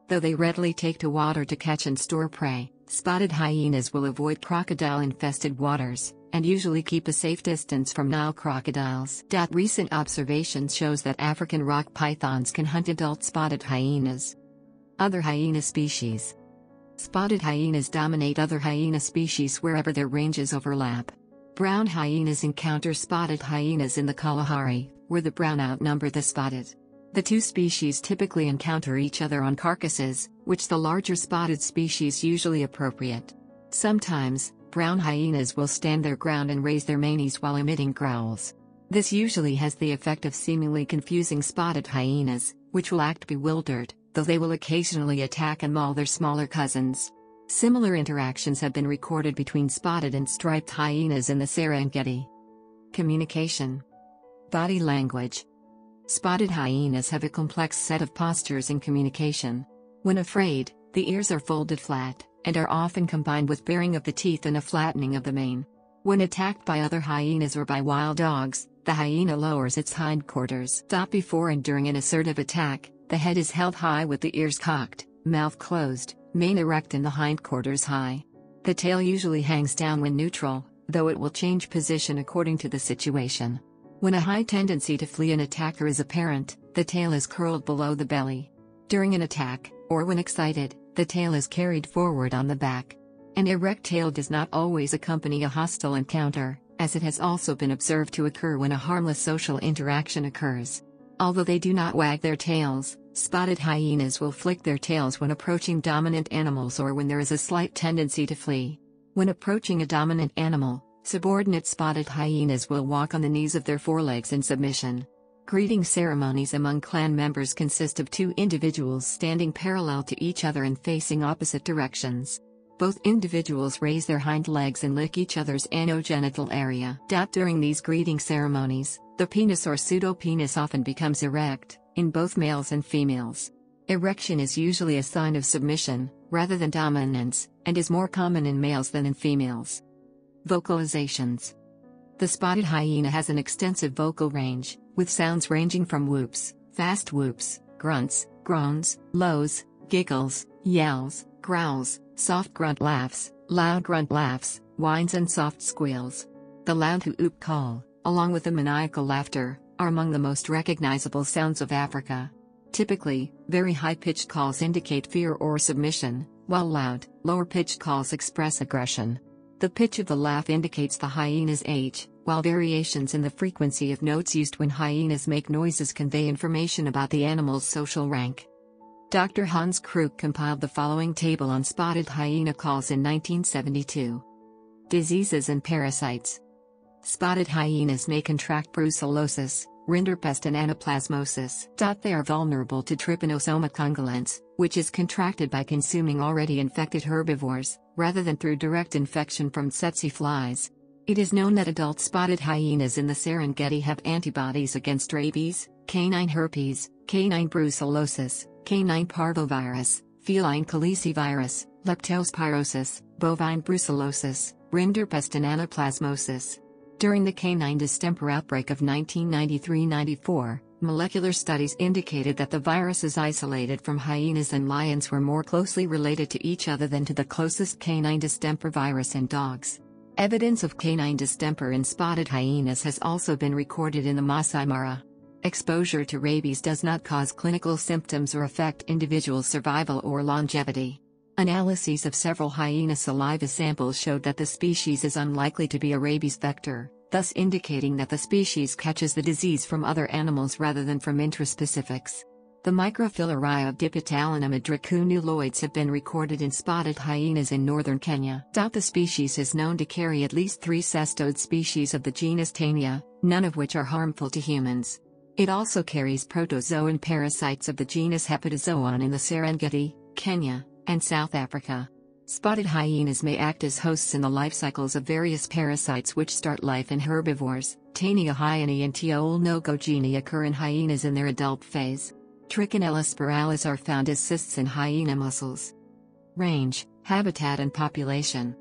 Though they readily take to water to catch and store prey, spotted hyenas will avoid crocodile-infested waters, and usually keep a safe distance from Nile crocodiles. Recent observations shows that African rock pythons can hunt adult spotted hyenas. Other hyena species. Spotted hyenas dominate other hyena species wherever their ranges overlap. Brown hyenas encounter spotted hyenas in the Kalahari, where the brown outnumber the spotted. The two species typically encounter each other on carcasses, which the larger spotted species usually appropriate. Sometimes, brown hyenas will stand their ground and raise their manes while emitting growls. This usually has the effect of seemingly confusing spotted hyenas, which will act bewildered, though they will occasionally attack and maul their smaller cousins. Similar interactions have been recorded between spotted and striped hyenas in the Serengeti. Communication. Body language. Spotted hyenas have a complex set of postures in communication. When afraid, the ears are folded flat, and are often combined with baring of the teeth and a flattening of the mane. When attacked by other hyenas or by wild dogs, the hyena lowers its hindquarters. Before and during an assertive attack, the head is held high with the ears cocked, mouth closed, mane erect and the hindquarters high. The tail usually hangs down when neutral, though it will change position according to the situation. When a high tendency to flee an attacker is apparent, the tail is curled below the belly. During an attack, or when excited, the tail is carried forward on the back. An erect tail does not always accompany a hostile encounter, as it has also been observed to occur when a harmless social interaction occurs. Although they do not wag their tails, spotted hyenas will flick their tails when approaching dominant animals or when there is a slight tendency to flee. When approaching a dominant animal, subordinate spotted hyenas will walk on the knees of their forelegs in submission. Greeting ceremonies among clan members consist of 2 individuals standing parallel to each other and facing opposite directions. Both individuals raise their hind legs and lick each other's anogenital area. During these greeting ceremonies, the penis or pseudo-penis often becomes erect, in both males and females. Erection is usually a sign of submission, rather than dominance, and is more common in males than in females. Vocalizations. The spotted hyena has an extensive vocal range, with sounds ranging from whoops, fast whoops, grunts, groans, lows, giggles, yells, growls, soft grunt laughs, loud grunt laughs, whines and soft squeals. The loud whoop call, along with the maniacal laughter, are among the most recognizable sounds of Africa. Typically, very high-pitched calls indicate fear or submission, while loud, lower-pitched calls express aggression. The pitch of the laugh indicates the hyena's age, while variations in the frequency of notes used when hyenas make noises convey information about the animal's social rank. Dr. Hans Kruk compiled the following table on spotted hyena calls in 1972. Diseases and parasites. Spotted hyenas may contract brucellosis, rinderpest and anaplasmosis. They are vulnerable to trypanosoma congolens, which is contracted by consuming already infected herbivores, rather than through direct infection from tsetse flies. It is known that adult spotted hyenas in the Serengeti have antibodies against rabies, canine herpes, canine brucellosis, canine parvovirus, feline calicivirus, leptospirosis, bovine brucellosis, rinderpest and anaplasmosis. During the canine distemper outbreak of 1993-94, molecular studies indicated that the viruses isolated from hyenas and lions were more closely related to each other than to the closest canine distemper virus in dogs. Evidence of canine distemper in spotted hyenas has also been recorded in the Masai Mara. Exposure to rabies does not cause clinical symptoms or affect individual survival or longevity. Analyses of several hyena saliva samples showed that the species is unlikely to be a rabies vector, thus indicating that the species catches the disease from other animals rather than from intraspecifics. The microfilaria of Dipitalinae dracunuloides have been recorded in spotted hyenas in northern Kenya. The species is known to carry at least 3 cestoid species of the genus Taenia, none of which are harmful to humans. It also carries protozoan parasites of the genus Hepatozoon in the Serengeti, Kenya, and South Africa. Spotted hyenas may act as hosts in the life cycles of various parasites which start life in herbivores. Taenia hyena and Teolnogogene occur in hyenas in their adult phase. Trichinella spiralis are found as cysts in hyena muscles. Range, habitat and population.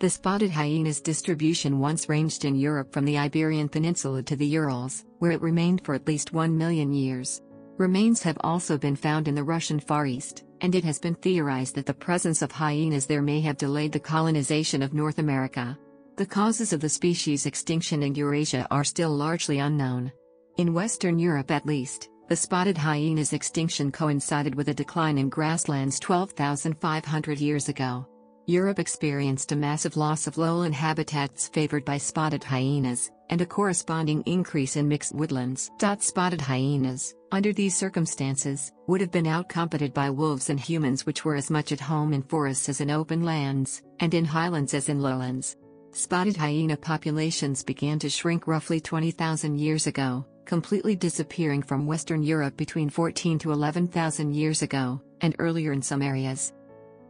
The spotted hyena's distribution once ranged in Europe from the Iberian Peninsula to the Urals, where it remained for at least 1 million years. Remains have also been found in the Russian Far East, and it has been theorized that the presence of hyenas there may have delayed the colonization of North America. The causes of the species' extinction in Eurasia are still largely unknown. In Western Europe at least, the spotted hyena's extinction coincided with a decline in grasslands 12,500 years ago. Europe experienced a massive loss of lowland habitats favored by spotted hyenas, and a corresponding increase in mixed woodlands. Spotted hyenas, under these circumstances, would have been outcompeted by wolves and humans, which were as much at home in forests as in open lands, and in highlands as in lowlands. Spotted hyena populations began to shrink roughly 20,000 years ago, completely disappearing from Western Europe between 14 to 11,000 years ago, and earlier in some areas.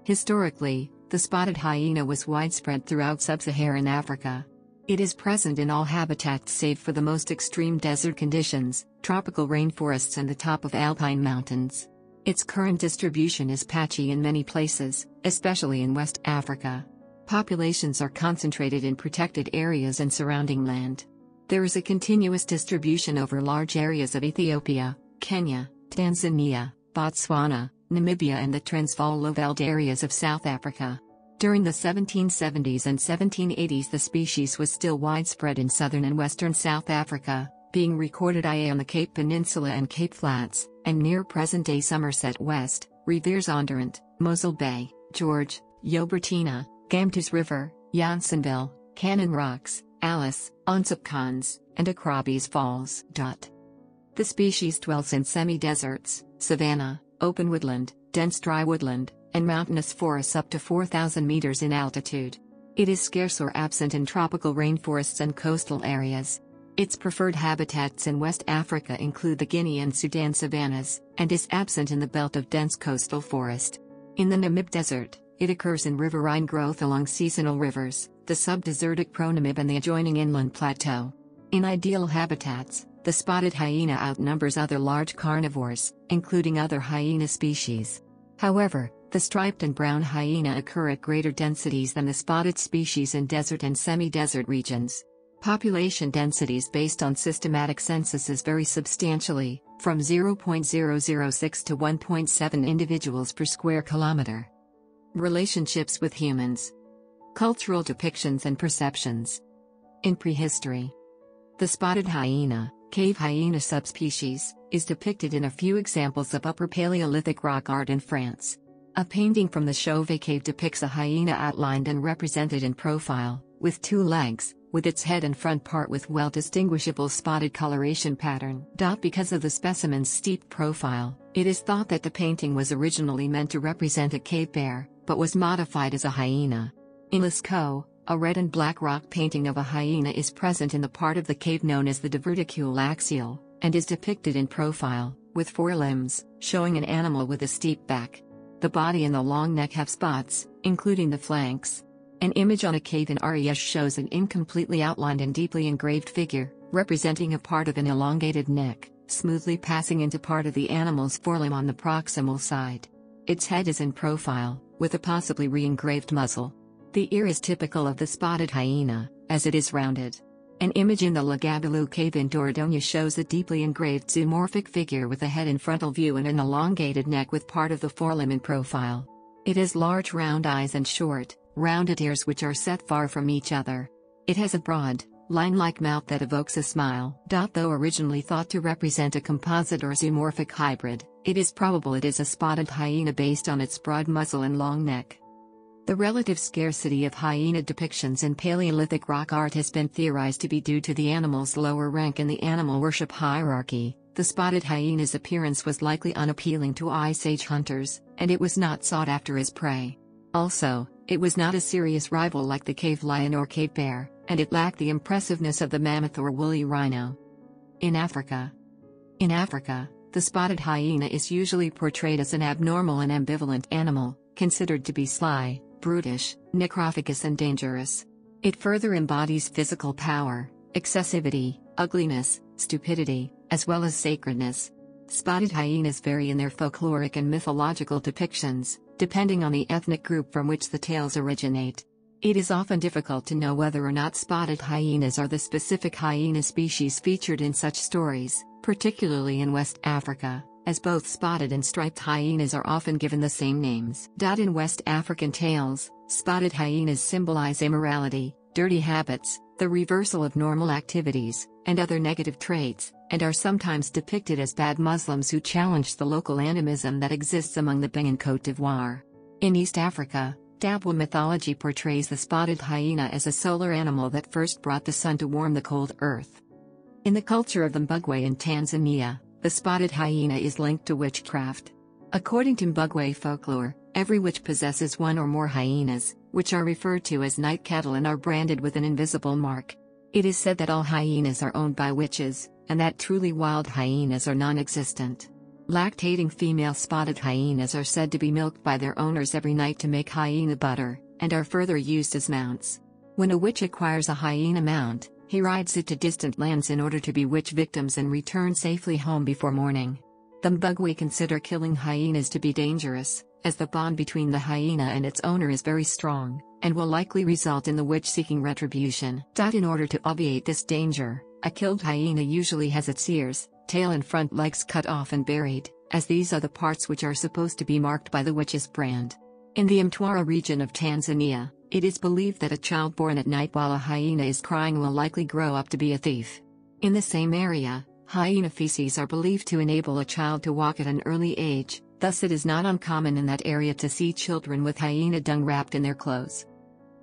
Historically, the spotted hyena was widespread throughout Sub-Saharan Africa. It is present in all habitats save for the most extreme desert conditions, tropical rainforests and the top of alpine mountains. Its current distribution is patchy in many places, especially in West Africa. Populations are concentrated in protected areas and surrounding land. There is a continuous distribution over large areas of Ethiopia, Kenya, Tanzania, Botswana, Namibia and the Transvaal Veld areas of South Africa. During the 1770s and 1780s the species was still widespread in southern and western South Africa, being recorded on the Cape Peninsula and Cape Flats, and near present-day Somerset West, Riviersonderend, Mosel Bay, George, Yobertina, Gamtus River, Janssenville, Cannon Rocks, Alice, Onsopkons, and Akrabis Falls. The species dwells in semi-deserts, savanna, open woodland, dense dry woodland, and mountainous forests up to 4,000 meters in altitude. It is scarce or absent in tropical rainforests and coastal areas. Its preferred habitats in West Africa include the Guinea and Sudan savannas, and is absent in the belt of dense coastal forest. In the Namib Desert, it occurs in riverine growth along seasonal rivers, the subdesertic Pro-Namib and the adjoining inland plateau. In ideal habitats, the spotted hyena outnumbers other large carnivores, including other hyena species. However, the striped and brown hyena occur at greater densities than the spotted species in desert and semi-desert regions. Population densities based on systematic censuses vary substantially, from 0.006 to 1.7 individuals per square kilometer. Relationships with humans. Cultural depictions and perceptions. In prehistory, the spotted hyena, cave hyena subspecies, is depicted in a few examples of Upper Paleolithic rock art in France. A painting from the Chauvet Cave depicts a hyena outlined and represented in profile, with 2 legs, with its head and front part with well-distinguishable spotted coloration pattern. Because of the specimen's steep profile, it is thought that the painting was originally meant to represent a cave bear, but was modified as a hyena. In Lascaux, A red and black rock painting of a hyena is present in the part of the cave known as the diverticule axial, and is depicted in profile, with 4 limbs, showing an animal with a steep back. The body and the long neck have spots, including the flanks. An image on a cave in Arish shows an incompletely outlined and deeply engraved figure, representing a part of an elongated neck, smoothly passing into part of the animal's forelimb on the proximal side. Its head is in profile, with a possibly re-engraved muzzle. The ear is typical of the spotted hyena, as it is rounded. An image in the Lagabaloo cave in Dordogne shows a deeply engraved zoomorphic figure with a head in frontal view and an elongated neck with part of the forelimb in profile. It has large round eyes and short, rounded ears which are set far from each other. It has a broad, line-like mouth that evokes a smile. Though originally thought to represent a composite or zoomorphic hybrid, it is probable it is a spotted hyena based on its broad muzzle and long neck. The relative scarcity of hyena depictions in Paleolithic rock art has been theorized to be due to the animal's lower rank in the animal worship hierarchy. The spotted hyena's appearance was likely unappealing to Ice Age hunters, and it was not sought after as prey. Also, it was not a serious rival like the cave lion or cave bear, and it lacked the impressiveness of the mammoth or woolly rhino. In Africa, the spotted hyena is usually portrayed as an abnormal and ambivalent animal, considered to be sly, brutish, necrophagous and dangerous. It further embodies physical power, excessivity, ugliness, stupidity, as well as sacredness. Spotted hyenas vary in their folkloric and mythological depictions, depending on the ethnic group from which the tales originate. It is often difficult to know whether or not spotted hyenas are the specific hyena species featured in such stories, particularly in West Africa, as both spotted and striped hyenas are often given the same names. In West African tales, spotted hyenas symbolize immorality, dirty habits, the reversal of normal activities, and other negative traits, and are sometimes depicted as bad Muslims who challenge the local animism that exists among the Beng in Côte d'Ivoire. In East Africa, Dabwa mythology portrays the spotted hyena as a solar animal that first brought the sun to warm the cold earth. In the culture of the Mbugwe in Tanzania, the spotted hyena is linked to witchcraft. According to Mbugwe folklore, every witch possesses one or more hyenas, which are referred to as night cattle and are branded with an invisible mark. It is said that all hyenas are owned by witches, and that truly wild hyenas are non-existent. Lactating female spotted hyenas are said to be milked by their owners every night to make hyena butter, and are further used as mounts. When a witch acquires a hyena mount, he rides it to distant lands in order to be witch victims and return safely home before morning. The Mbugwe consider killing hyenas to be dangerous, as the bond between the hyena and its owner is very strong, and will likely result in the witch seeking retribution. In order to obviate this danger, a killed hyena usually has its ears, tail and front legs cut off and buried, as these are the parts which are supposed to be marked by the witch's brand. In the Mtwara region of Tanzania, it is believed that a child born at night while a hyena is crying will likely grow up to be a thief. In the same area, hyena feces are believed to enable a child to walk at an early age, thus it is not uncommon in that area to see children with hyena dung wrapped in their clothes.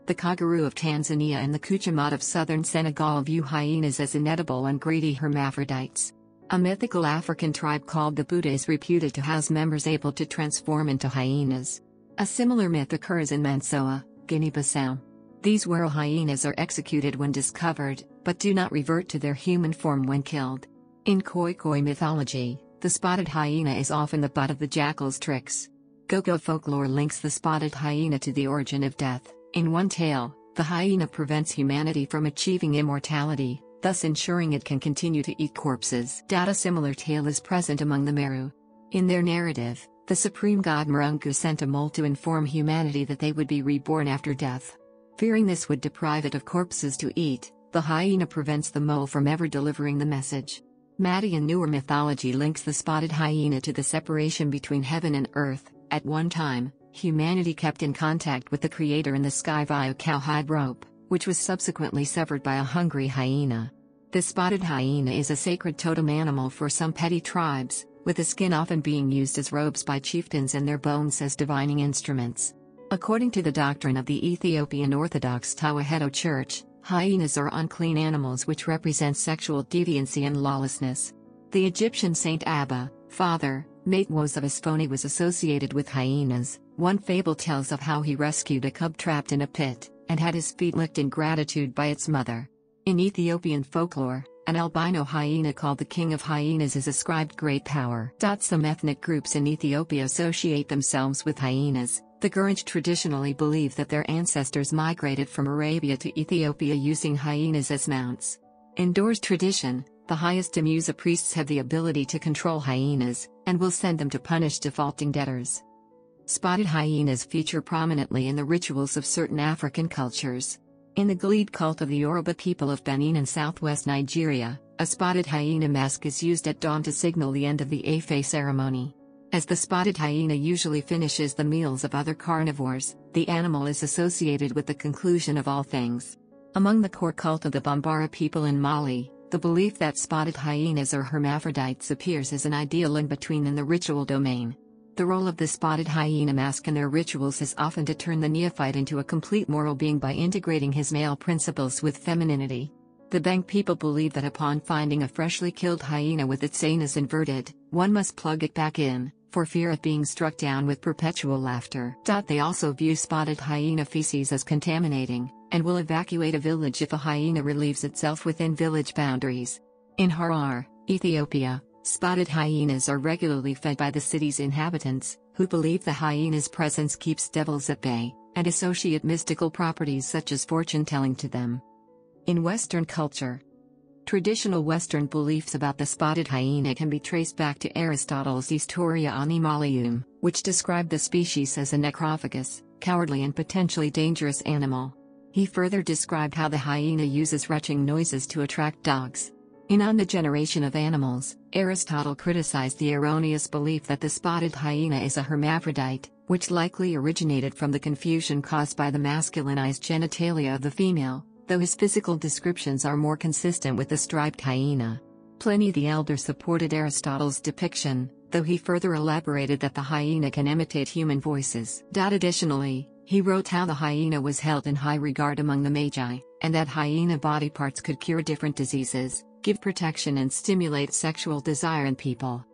The Kaguru of Tanzania and the Kuchamat of southern Senegal view hyenas as inedible and greedy hermaphrodites. A mythical African tribe called the Buddha is reputed to house members able to transform into hyenas. A similar myth occurs in Mansoa, Guinea-Bissau. These werewolf hyenas are executed when discovered, but do not revert to their human form when killed. In Khoikhoi mythology, the spotted hyena is often the butt of the jackal's tricks. Gogo folklore links the spotted hyena to the origin of death. In one tale, the hyena prevents humanity from achieving immortality, thus ensuring it can continue to eat corpses. A similar tale is present among the Meru. In their narrative, the supreme god Marungu sent a mole to inform humanity that they would be reborn after death. Fearing this would deprive it of corpses to eat, the hyena prevents the mole from ever delivering the message. Madian Nuer mythology links the spotted hyena to the separation between heaven and earth. At one time, humanity kept in contact with the Creator in the sky via cowhide rope, which was subsequently severed by a hungry hyena. The spotted hyena is a sacred totem animal for some petty tribes, with the skin often being used as robes by chieftains and their bones as divining instruments. According to the doctrine of the Ethiopian Orthodox Tawahedo Church, hyenas are unclean animals which represent sexual deviancy and lawlessness. The Egyptian saint Abba, father, Matmos of Asphoni was associated with hyenas. One fable tells of how he rescued a cub trapped in a pit, and had his feet licked in gratitude by its mother. In Ethiopian folklore, an albino hyena called the king of hyenas is ascribed great power. Some ethnic groups in Ethiopia associate themselves with hyenas. The Gurage traditionally believe that their ancestors migrated from Arabia to Ethiopia using hyenas as mounts. In Dor's tradition, the highest Amusa priests have the ability to control hyenas, and will send them to punish defaulting debtors. Spotted hyenas feature prominently in the rituals of certain African cultures. In the Gilead cult of the Yoruba people of Benin and southwest Nigeria, a spotted hyena mask is used at dawn to signal the end of the Efe ceremony. As the spotted hyena usually finishes the meals of other carnivores, the animal is associated with the conclusion of all things. Among the core cult of the Bambara people in Mali, the belief that spotted hyenas are hermaphrodites appears as an ideal in-between in the ritual domain. The role of the spotted hyena mask in their rituals is often to turn the neophyte into a complete moral being by integrating his male principles with femininity. The Bang people believe that upon finding a freshly killed hyena with its anus inverted, one must plug it back in, for fear of being struck down with perpetual laughter. They also view spotted hyena feces as contaminating, and will evacuate a village if a hyena relieves itself within village boundaries. In Harar, Ethiopia, spotted hyenas are regularly fed by the city's inhabitants, who believe the hyena's presence keeps devils at bay, and associate mystical properties such as fortune-telling to them. In Western culture, traditional Western beliefs about the spotted hyena can be traced back to Aristotle's Historia Animalium, which described the species as a necrophagous, cowardly and potentially dangerous animal. He further described how the hyena uses retching noises to attract dogs. In On the Generation of Animals, Aristotle criticized the erroneous belief that the spotted hyena is a hermaphrodite, which likely originated from the confusion caused by the masculinized genitalia of the female, though his physical descriptions are more consistent with the striped hyena. Pliny the Elder supported Aristotle's depiction, though he further elaborated that the hyena can imitate human voices. Additionally, he wrote how the hyena was held in high regard among the Magi, and that hyena body parts could cure different diseases, give protection and stimulate sexual desire in people.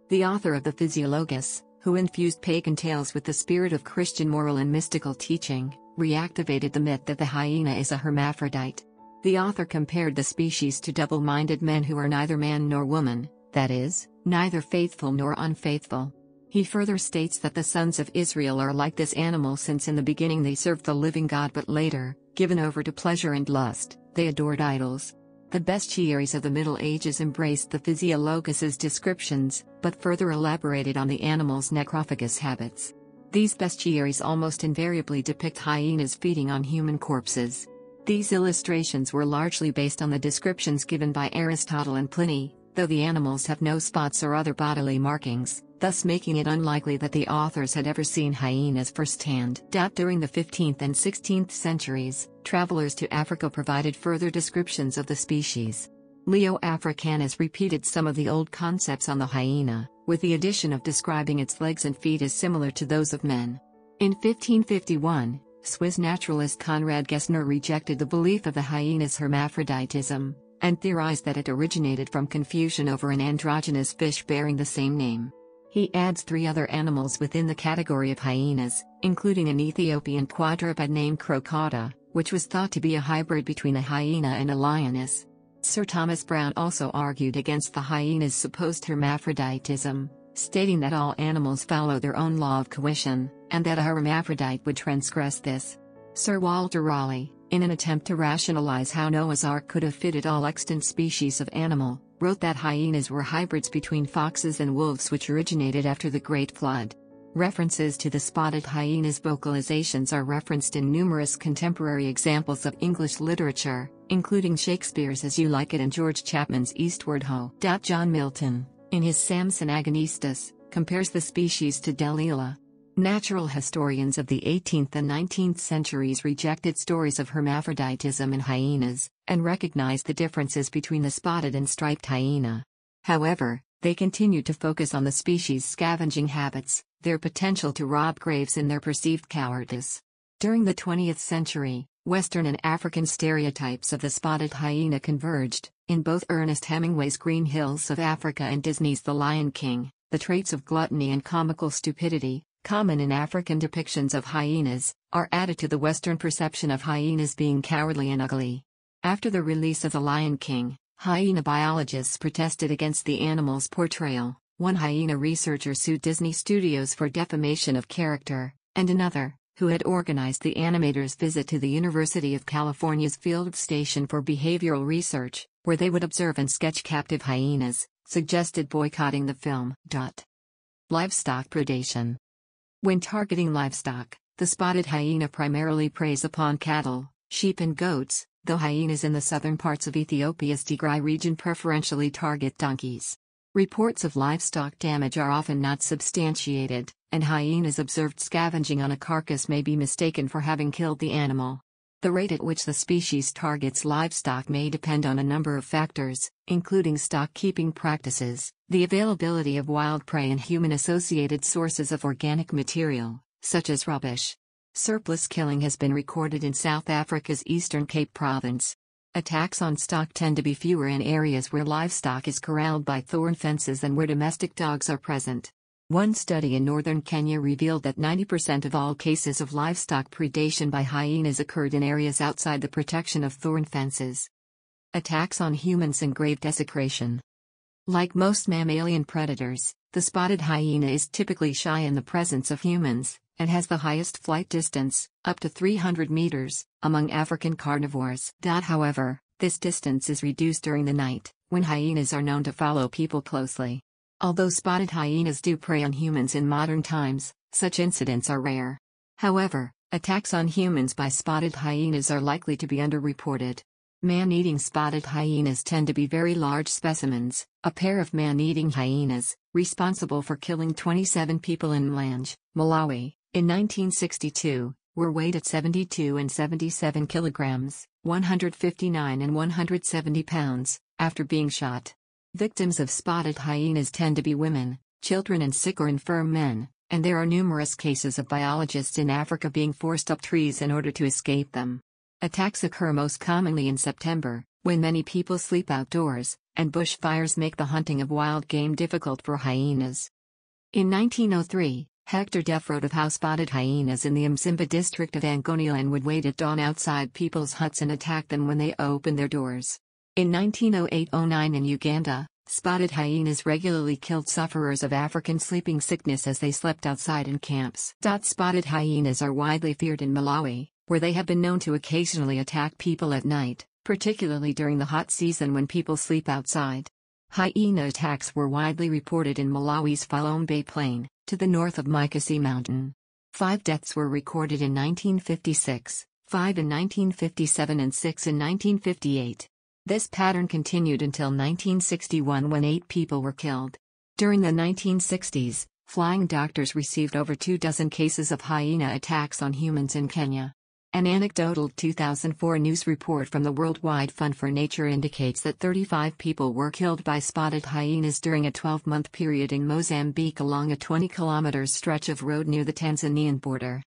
The author of the Physiologus, who infused pagan tales with the spirit of Christian moral and mystical teaching, reactivated the myth that the hyena is a hermaphrodite. The author compared the species to double-minded men who are neither man nor woman, that is, neither faithful nor unfaithful. He further states that the sons of Israel are like this animal since in the beginning they served the living God but later, given over to pleasure and lust, they adored idols. The bestiaries of the Middle Ages embraced the Physiologus's descriptions, but further elaborated on the animal's necrophagous habits. These bestiaries almost invariably depict hyenas feeding on human corpses. These illustrations were largely based on the descriptions given by Aristotle and Pliny, though the animals have no spots or other bodily markings, thus making it unlikely that the authors had ever seen hyenas firsthand. During the 15th and 16th centuries, travelers to Africa provided further descriptions of the species. Leo Africanus repeated some of the old concepts on the hyena, with the addition of describing its legs and feet as similar to those of men. In 1551, Swiss naturalist Conrad Gessner rejected the belief of the hyena's hermaphroditism, and theorized that it originated from confusion over an androgynous fish bearing the same name. He adds 3 other animals within the category of hyenas, including an Ethiopian quadruped named Crocuta, which was thought to be a hybrid between a hyena and a lioness. Sir Thomas Browne also argued against the hyena's supposed hermaphroditism, stating that all animals follow their own law of coition, and that a hermaphrodite would transgress this. Sir Walter Raleigh, in an attempt to rationalize how Noah's Ark could have fitted all extant species of animal, wrote that hyenas were hybrids between foxes and wolves which originated after the Great Flood. References to the spotted hyena's vocalizations are referenced in numerous contemporary examples of English literature, including Shakespeare's As You Like It and George Chapman's Eastward Ho! John Milton, in his Samson Agonistus, compares the species to Delilah. Natural historians of the 18th and 19th centuries rejected stories of hermaphroditism in hyenas, and recognized the differences between the spotted and striped hyena. However, they continued to focus on the species' scavenging habits, their potential to rob graves and their perceived cowardice. During the 20th century, Western and African stereotypes of the spotted hyena converged, in both Ernest Hemingway's Green Hills of Africa and Disney's The Lion King. The traits of gluttony and comical stupidity, common in African depictions of hyenas, are added to the Western perception of hyenas being cowardly and ugly. After the release of The Lion King, hyena biologists protested against the animal's portrayal. One hyena researcher sued Disney Studios for defamation of character, and another, who had organized the animators' visit to the University of California's Field Station for behavioral research, where they would observe and sketch captive hyenas, suggested boycotting the film. Livestock predation. When targeting livestock, the spotted hyena primarily preys upon cattle, sheep and goats, though hyenas in the southern parts of Ethiopia's Tigray region preferentially target donkeys. Reports of livestock damage are often not substantiated, and hyenas observed scavenging on a carcass may be mistaken for having killed the animal. The rate at which the species targets livestock may depend on a number of factors, including stock-keeping practices, the availability of wild prey and human-associated sources of organic material, such as rubbish. Surplus killing has been recorded in South Africa's Eastern Cape Province. Attacks on stock tend to be fewer in areas where livestock is corralled by thorn fences and where domestic dogs are present. One study in northern Kenya revealed that 90% of all cases of livestock predation by hyenas occurred in areas outside the protection of thorn fences. Attacks on humans and grave desecration. Like most mammalian predators, the spotted hyena is typically shy in the presence of humans, and has the highest flight distance, up to 300 meters, among African carnivores. However, this distance is reduced during the night, when hyenas are known to follow people closely. Although spotted hyenas do prey on humans in modern times, such incidents are rare. However, attacks on humans by spotted hyenas are likely to be underreported. Man-eating spotted hyenas tend to be very large specimens. A pair of man-eating hyenas, responsible for killing 27 people in Mlange, Malawi, in 1962, were weighed at 72 and 77 kilograms, 159 and 170 pounds, after being shot. Victims of spotted hyenas tend to be women, children and sick or infirm men, and there are numerous cases of biologists in Africa being forced up trees in order to escape them. Attacks occur most commonly in September, when many people sleep outdoors, and bushfires make the hunting of wild game difficult for hyenas. In 1903, Hector Deff wrote of how spotted hyenas in the Mzimba district of Angoniland would wait at dawn outside people's huts and attack them when they opened their doors. In 1908-09 in Uganda, spotted hyenas regularly killed sufferers of African sleeping sickness as they slept outside in camps. Spotted hyenas are widely feared in Malawi, where they have been known to occasionally attack people at night, particularly during the hot season when people sleep outside. Hyena attacks were widely reported in Malawi's Falombe Plain, to the north of Mikasi Mountain. 5 deaths were recorded in 1956, 5 in 1957 and 6 in 1958. This pattern continued until 1961 when 8 people were killed. During the 1960s, flying doctors received over 24 cases of hyena attacks on humans in Kenya. An anecdotal 2004 news report from the Worldwide Fund for Nature indicates that 35 people were killed by spotted hyenas during a 12-month period in Mozambique along a 20-kilometer stretch of road near the Tanzanian border.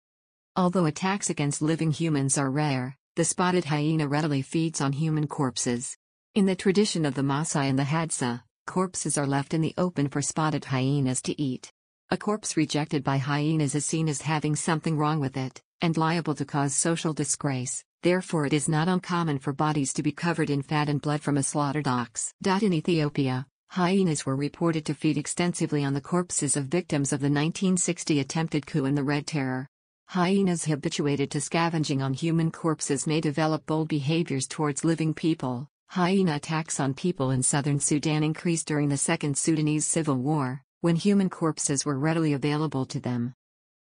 Although attacks against living humans are rare, the spotted hyena readily feeds on human corpses. In the tradition of the Maasai and the Hadza, corpses are left in the open for spotted hyenas to eat. A corpse rejected by hyenas is seen as having something wrong with it, and liable to cause social disgrace, therefore it is not uncommon for bodies to be covered in fat and blood from a slaughtered ox. In Ethiopia, hyenas were reported to feed extensively on the corpses of victims of the 1960 attempted coup and the Red Terror. Hyenas habituated to scavenging on human corpses may develop bold behaviors towards living people. Hyena attacks on people in southern Sudan increased during the Second Sudanese Civil War, when human corpses were readily available to them.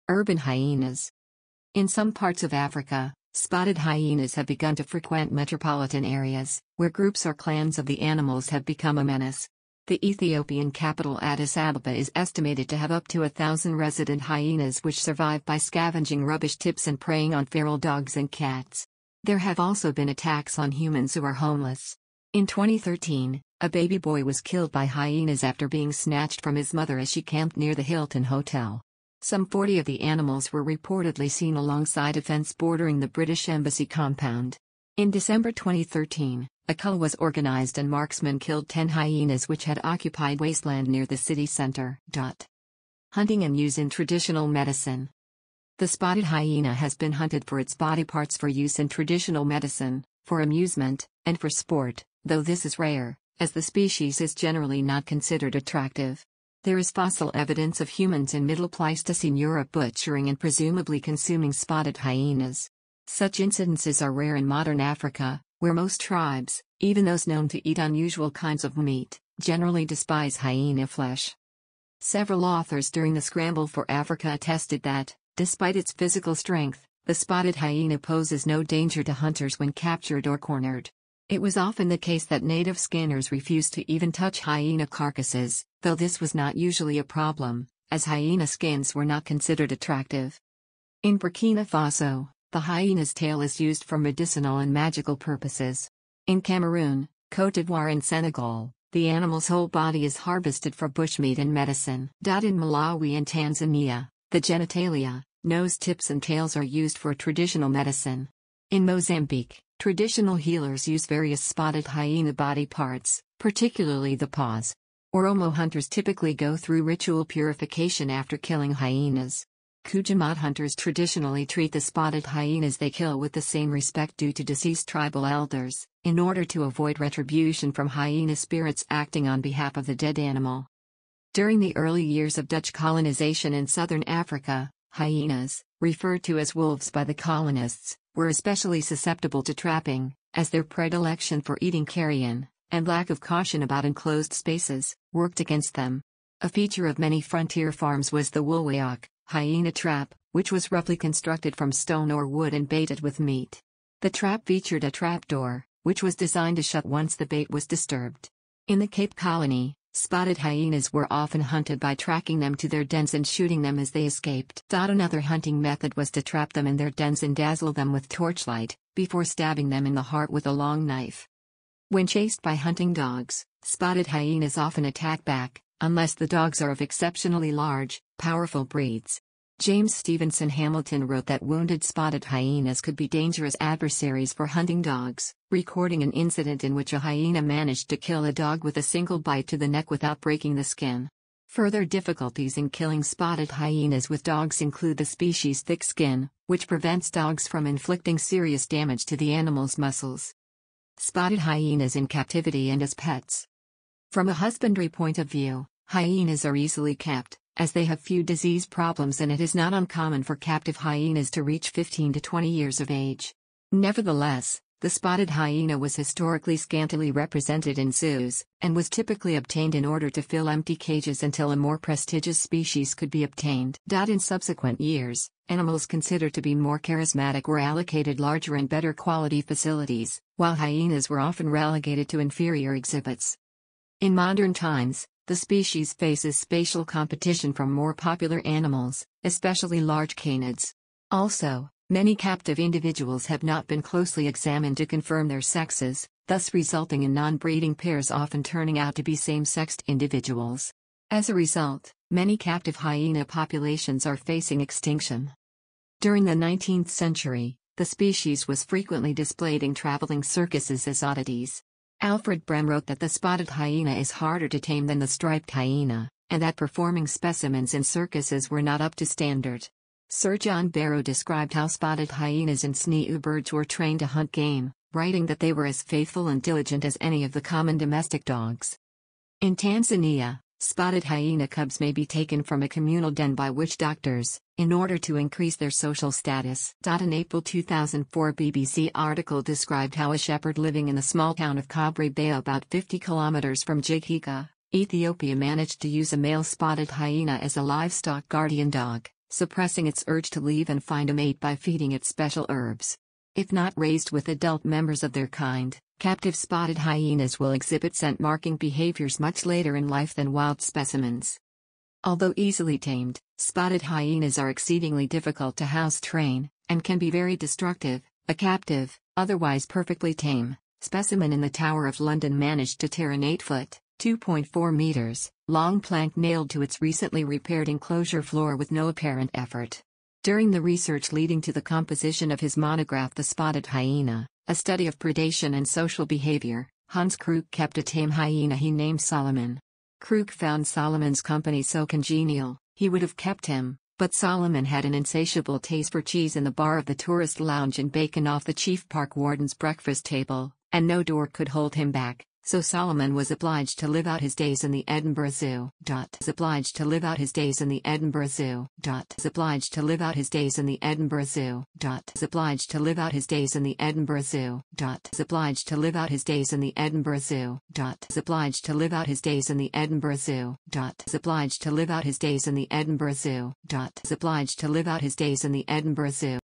Urban hyenas. In some parts of Africa, spotted hyenas have begun to frequent metropolitan areas, where groups or clans of the animals have become a menace. The Ethiopian capital Addis Ababa is estimated to have up to 1,000 resident hyenas which survive by scavenging rubbish tips and preying on feral dogs and cats. There have also been attacks on humans who are homeless. In 2013, a baby boy was killed by hyenas after being snatched from his mother as she camped near the Hilton Hotel. Some 40 of the animals were reportedly seen alongside a fence bordering the British Embassy compound. In December 2013, a cull was organized and marksmen killed 10 hyenas which had occupied wasteland near the city center. Hunting and use in traditional medicine. The spotted hyena has been hunted for its body parts for use in traditional medicine, for amusement, and for sport, though this is rare, as the species is generally not considered attractive. There is fossil evidence of humans in Middle Pleistocene Europe butchering and presumably consuming spotted hyenas. Such incidences are rare in modern Africa, where most tribes, even those known to eat unusual kinds of meat, generally despise hyena flesh. Several authors during the scramble for Africa attested that, despite its physical strength, the spotted hyena poses no danger to hunters when captured or cornered. It was often the case that native skinners refused to even touch hyena carcasses, though this was not usually a problem, as hyena skins were not considered attractive. In Burkina Faso, the hyena's tail is used for medicinal and magical purposes. In Cameroon, Côte d'Ivoire and Senegal, the animal's whole body is harvested for bushmeat and medicine. In Malawi and Tanzania, the genitalia, nose tips and tails are used for traditional medicine. In Mozambique, traditional healers use various spotted hyena body parts, particularly the paws. Oromo hunters typically go through ritual purification after killing hyenas. Kujamat hunters traditionally treat the spotted hyenas they kill with the same respect due to deceased tribal elders, in order to avoid retribution from hyena spirits acting on behalf of the dead animal. During the early years of Dutch colonization in southern Africa, hyenas, referred to as wolves by the colonists, were especially susceptible to trapping, as their predilection for eating carrion, and lack of caution about enclosed spaces, worked against them. A feature of many frontier farms was the woolwayak, hyena trap, which was roughly constructed from stone or wood and baited with meat. The trap featured a trapdoor, which was designed to shut once the bait was disturbed. In the Cape Colony, spotted hyenas were often hunted by tracking them to their dens and shooting them as they escaped. Another hunting method was to trap them in their dens and dazzle them with torchlight, before stabbing them in the heart with a long knife. When chased by hunting dogs, spotted hyenas often attack back, unless the dogs are of exceptionally large, powerful breeds. James Stevenson Hamilton wrote that wounded spotted hyenas could be dangerous adversaries for hunting dogs, recording an incident in which a hyena managed to kill a dog with a single bite to the neck without breaking the skin. Further difficulties in killing spotted hyenas with dogs include the species' thick skin, which prevents dogs from inflicting serious damage to the animal's muscles. Spotted hyenas in captivity and as pets. From a husbandry point of view, hyenas are easily kept, as they have few disease problems and it is not uncommon for captive hyenas to reach 15 to 20 years of age. Nevertheless, the spotted hyena was historically scantily represented in zoos, and was typically obtained in order to fill empty cages until a more prestigious species could be obtained. In subsequent years, animals considered to be more charismatic were allocated larger and better quality facilities, while hyenas were often relegated to inferior exhibits. In modern times, the species faces spatial competition from more popular animals, especially large canids. Also, many captive individuals have not been closely examined to confirm their sexes, thus resulting in non-breeding pairs often turning out to be same-sexed individuals. As a result, many captive hyena populations are facing extinction. During the 19th century, the species was frequently displayed in traveling circuses as oddities. Alfred Brehm wrote that the spotted hyena is harder to tame than the striped hyena, and that performing specimens in circuses were not up to standard. Sir John Barrow described how spotted hyenas and snee birds were trained to hunt game, writing that they were as faithful and diligent as any of the common domestic dogs. In Tanzania, spotted hyena cubs may be taken from a communal den by witch doctors, in order to increase their social status. An April 2004 BBC article described how a shepherd living in the small town of Kabre Bay about 50 kilometers from Jigjiga, Ethiopia managed to use a male spotted hyena as a livestock guardian dog, suppressing its urge to leave and find a mate by feeding it special herbs. If not raised with adult members of their kind, captive spotted hyenas will exhibit scent-marking behaviors much later in life than wild specimens. Although easily tamed, spotted hyenas are exceedingly difficult to house-train, and can be very destructive. A captive, otherwise perfectly tame, specimen in the Tower of London managed to tear an 8-foot, 2.4 meters, long plank nailed to its recently repaired enclosure floor with no apparent effort. During the research leading to the composition of his monograph The Spotted Hyena, a study of predation and social behavior, Hans Kruk kept a tame hyena he named Solomon. Kruk found Solomon's company so congenial, He would have kept him, but Solomon had an insatiable taste for cheese in the bar of the tourist lounge and bacon off the chief park warden's breakfast table, and no door could hold him back. So Solomon was obliged to live out his days in the Edinburgh Zoo. Obliged to live out his days in the Edinburgh Zoo. Obliged to live out his days in the Edinburgh Zoo. Obliged to live out his days in the Edinburgh Zoo. Obliged to live out his days in the Edinburgh Zoo. Obliged to live out his days in the Edinburgh Zoo. Obliged to live out his days in the Edinburgh Zoo. Obliged to live out his days in the Edinburgh Zoo.